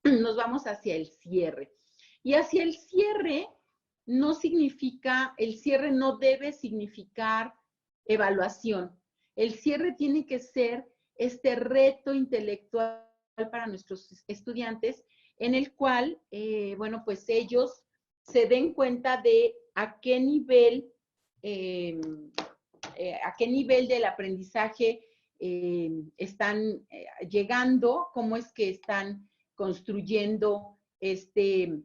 nos vamos hacia el cierre. Y hacia el cierre no significa, el cierre no debe significar evaluación. El cierre tiene que ser este reto intelectual para nuestros estudiantes en el cual, bueno, pues ellos se den cuenta de a qué nivel del aprendizaje están llegando, cómo es que están construyendo este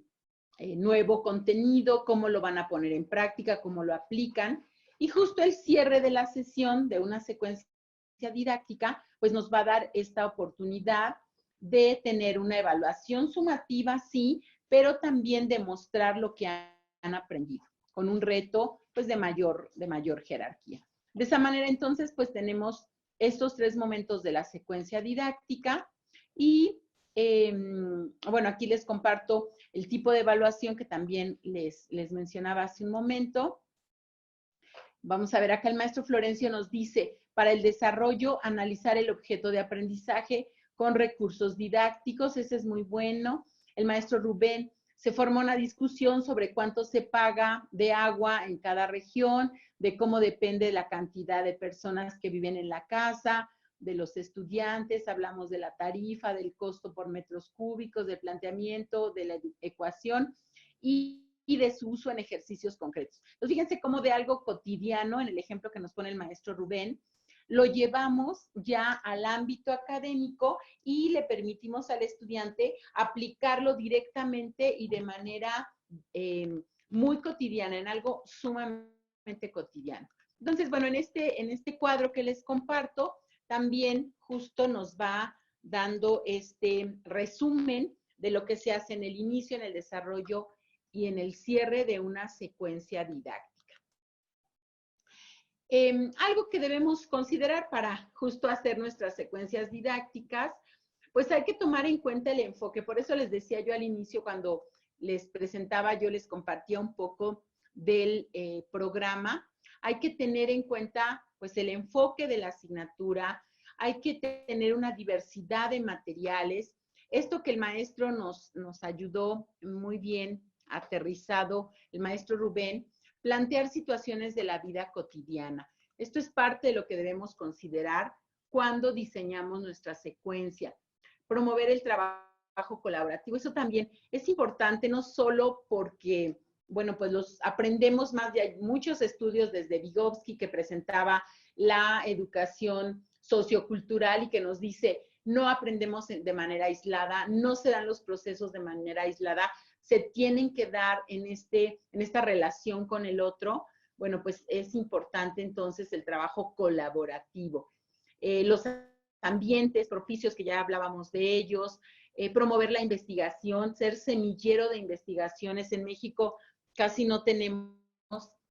nuevo contenido, cómo lo van a poner en práctica, cómo lo aplican. Y justo el cierre de la sesión de una secuencia didáctica, pues nos va a dar esta oportunidad de tener una evaluación sumativa, sí, pero también demostrar lo que han aprendido, con un reto pues de mayor jerarquía. De esa manera, entonces, pues tenemos estos 3 momentos de la secuencia didáctica y, bueno, aquí les comparto el tipo de evaluación que también les mencionaba hace un momento. Vamos a ver, acá el maestro Florencio nos dice, para el desarrollo, analizar el objeto de aprendizaje con recursos didácticos, ese es muy bueno. El maestro Rubén, se forma una discusión sobre cuánto se paga de agua en cada región, de cómo depende la cantidad de personas que viven en la casa, de los estudiantes, hablamos de la tarifa, del costo por metros cúbicos, del planteamiento, de la ecuación y de su uso en ejercicios concretos. Entonces, fíjense cómo de algo cotidiano, en el ejemplo que nos pone el maestro Rubén, lo llevamos ya al ámbito académico y le permitimos al estudiante aplicarlo directamente y de manera muy cotidiana, en algo sumamente cotidiano. Entonces, bueno, en este cuadro que les comparto, también justo nos va dando este resumen de lo que se hace en el inicio, en el desarrollo y en el cierre de una secuencia didáctica. Algo que debemos considerar para justo hacer nuestras secuencias didácticas, pues hay que tomar en cuenta el enfoque. Por eso les decía yo al inicio, cuando les presentaba, yo les compartía un poco del programa. Hay que tener en cuenta pues el enfoque de la asignatura, hay que tener una diversidad de materiales. Esto que el maestro nos ayudó muy bien aterrizado, el maestro Rubén, plantear situaciones de la vida cotidiana. Esto es parte de lo que debemos considerar cuando diseñamos nuestra secuencia. Promover el trabajo colaborativo, eso también es importante, no solo porque, bueno, pues los aprendemos más, de muchos estudios desde Vygotsky que presentaba la educación sociocultural y que nos dice, no aprendemos de manera aislada, no se dan los procesos de manera aislada, se tienen que dar en esta relación con el otro. Bueno, pues es importante entonces el trabajo colaborativo. Los ambientes propicios, que ya hablábamos de ellos, promover la investigación, ser semillero de investigaciones. En México casi no tenemos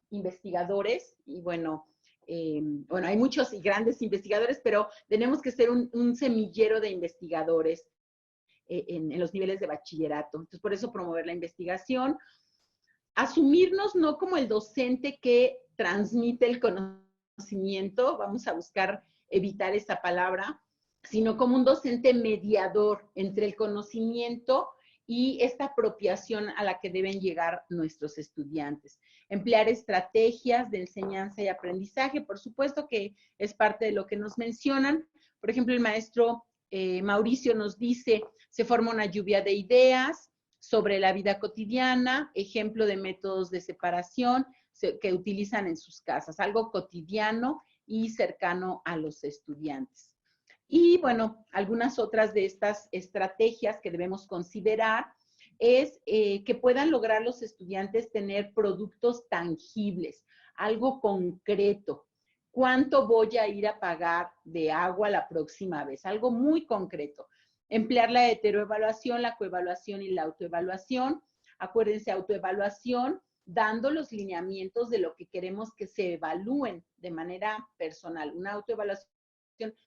investigadores y bueno, hay muchos y grandes investigadores, pero tenemos que ser un semillero de investigadores en los niveles de bachillerato. Entonces, por eso promover la investigación. Asumirnos no como el docente que transmite el conocimiento, vamos a buscar evitar esa palabra, sino como un docente mediador entre el conocimiento y esta apropiación a la que deben llegar nuestros estudiantes. Emplear estrategias de enseñanza y aprendizaje, por supuesto que es parte de lo que nos mencionan. Por ejemplo, el maestro Mauricio nos dice, se forma una lluvia de ideas sobre la vida cotidiana, ejemplo de métodos de separación que utilizan en sus casas, algo cotidiano y cercano a los estudiantes. Y bueno, algunas otras de estas estrategias que debemos considerar es que puedan lograr los estudiantes tener productos tangibles, algo concreto. ¿Cuánto voy a ir a pagar de agua la próxima vez? Algo muy concreto. Emplear la heteroevaluación, la coevaluación y la autoevaluación. Acuérdense, autoevaluación, dando los lineamientos de lo que queremos que se evalúen de manera personal. Una autoevaluación,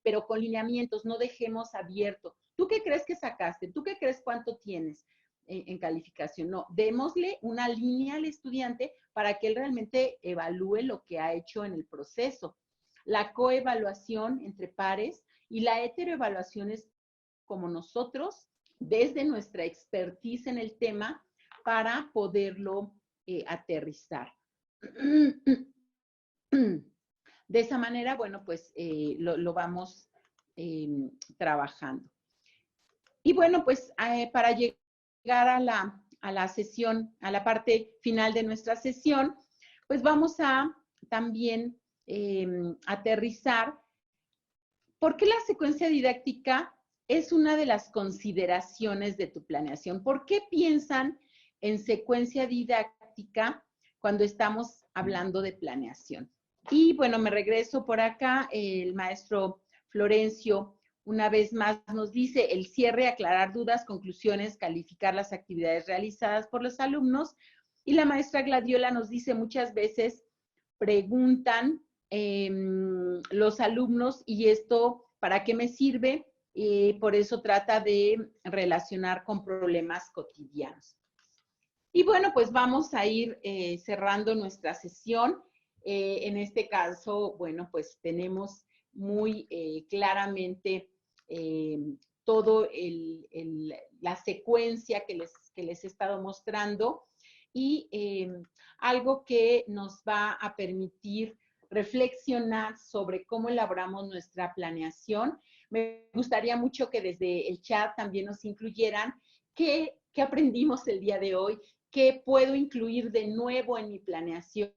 pero con lineamientos, no dejemos abierto. ¿Tú qué crees que sacaste? ¿Tú qué crees cuánto tienes en calificación? No, démosle una línea al estudiante para que él realmente evalúe lo que ha hecho en el proceso. La coevaluación entre pares y la heteroevaluación es como nosotros, desde nuestra expertise en el tema, para poderlo aterrizar. De esa manera, bueno, pues lo vamos trabajando. Y bueno, pues para llegar a la sesión, a la parte final de nuestra sesión, pues vamos a también aterrizar por qué la secuencia didáctica es una de las consideraciones de tu planeación. ¿Por qué piensan en secuencia didáctica cuando estamos hablando de planeación? Y bueno, me regreso por acá, el maestro Florencio una vez más nos dice el cierre, aclarar dudas, conclusiones, calificar las actividades realizadas por los alumnos. Y la maestra Gladiola nos dice muchas veces preguntan los alumnos, ¿y esto para qué me sirve? Por eso trata de relacionar con problemas cotidianos. Y bueno, pues vamos a ir cerrando nuestra sesión. En este caso, bueno, pues tenemos muy claramente todo la secuencia que les he estado mostrando y algo que nos va a permitir reflexionar sobre cómo elaboramos nuestra planeación. Me gustaría mucho que desde el chat también nos incluyeran qué aprendimos el día de hoy, qué puedo incluir de nuevo en mi planeación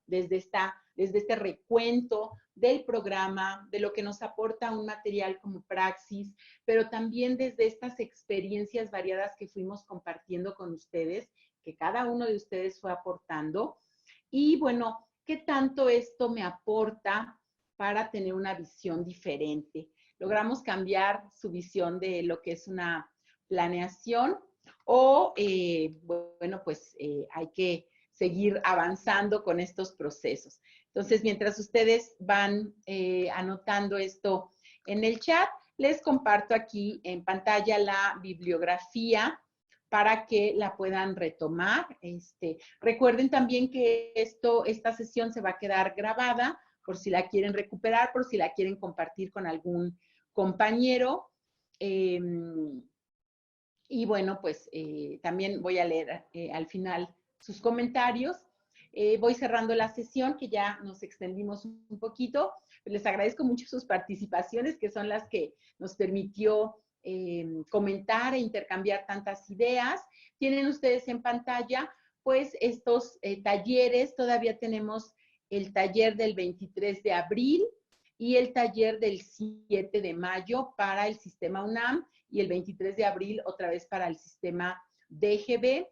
desde este recuento del programa, de lo que nos aporta un material como Praxis, pero también desde estas experiencias variadas que fuimos compartiendo con ustedes, que cada uno de ustedes fue aportando. Y bueno, ¿qué tanto esto me aporta para tener una visión diferente? ¿Logramos cambiar su visión de lo que es una planeación? O, bueno, pues hay que seguir avanzando con estos procesos. Entonces, mientras ustedes van anotando esto en el chat, les comparto aquí en pantalla la bibliografía para que la puedan retomar. Recuerden también que esta sesión se va a quedar grabada por si la quieren recuperar, por si la quieren compartir con algún compañero. Y bueno, pues también voy a leer al final sus comentarios. Voy cerrando la sesión, que ya nos extendimos un poquito. Les agradezco mucho sus participaciones, que son las que nos permitió comentar e intercambiar tantas ideas. Tienen ustedes en pantalla, pues, estos talleres. Todavía tenemos el taller del 23 de abril y el taller del 7 de mayo para el sistema UNAM y el 23 de abril otra vez para el sistema DGB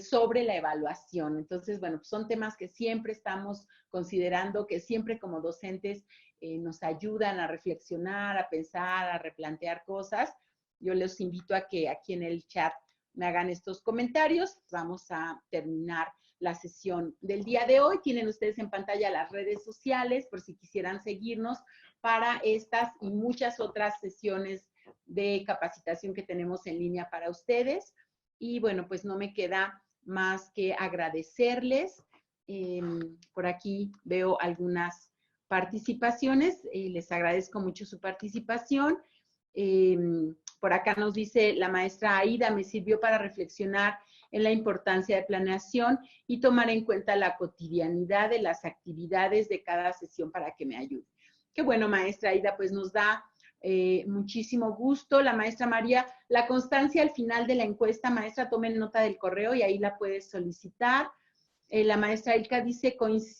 sobre la evaluación. Entonces, bueno, pues son temas que siempre estamos considerando, que siempre como docentes nos ayudan a reflexionar, a pensar, a replantear cosas. Yo les invito a que aquí en el chat me hagan estos comentarios. Vamos a terminar la sesión del día de hoy. Tienen ustedes en pantalla las redes sociales por si quisieran seguirnos para estas y muchas otras sesiones de capacitación que tenemos en línea para ustedes. Y bueno, pues no me queda más que agradecerles. Por aquí veo algunas participaciones y les agradezco mucho su participación. Por acá nos dice la maestra Aida, me sirvió para reflexionar en la importancia de planeación y tomar en cuenta la cotidianidad de las actividades de cada sesión para que me ayude. Qué bueno, maestra Aida, pues nos da muchísimo gusto. La maestra María, la constancia al final de la encuesta, maestra, tomen nota del correo y ahí la puedes solicitar. La maestra Ilka dice,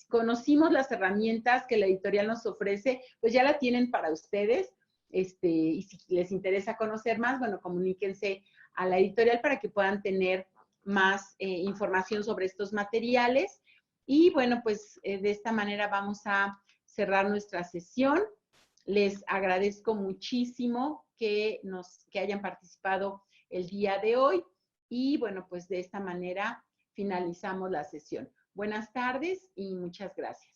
conocimos las herramientas que la editorial nos ofrece, pues ya la tienen para ustedes. Y si les interesa conocer más, bueno, comuníquense a la editorial para que puedan tener más información sobre estos materiales. Y bueno, pues de esta manera vamos a cerrar nuestra sesión. Les agradezco muchísimo que hayan participado el día de hoy. Y bueno, pues de esta manera finalizamos la sesión. Buenas tardes y muchas gracias.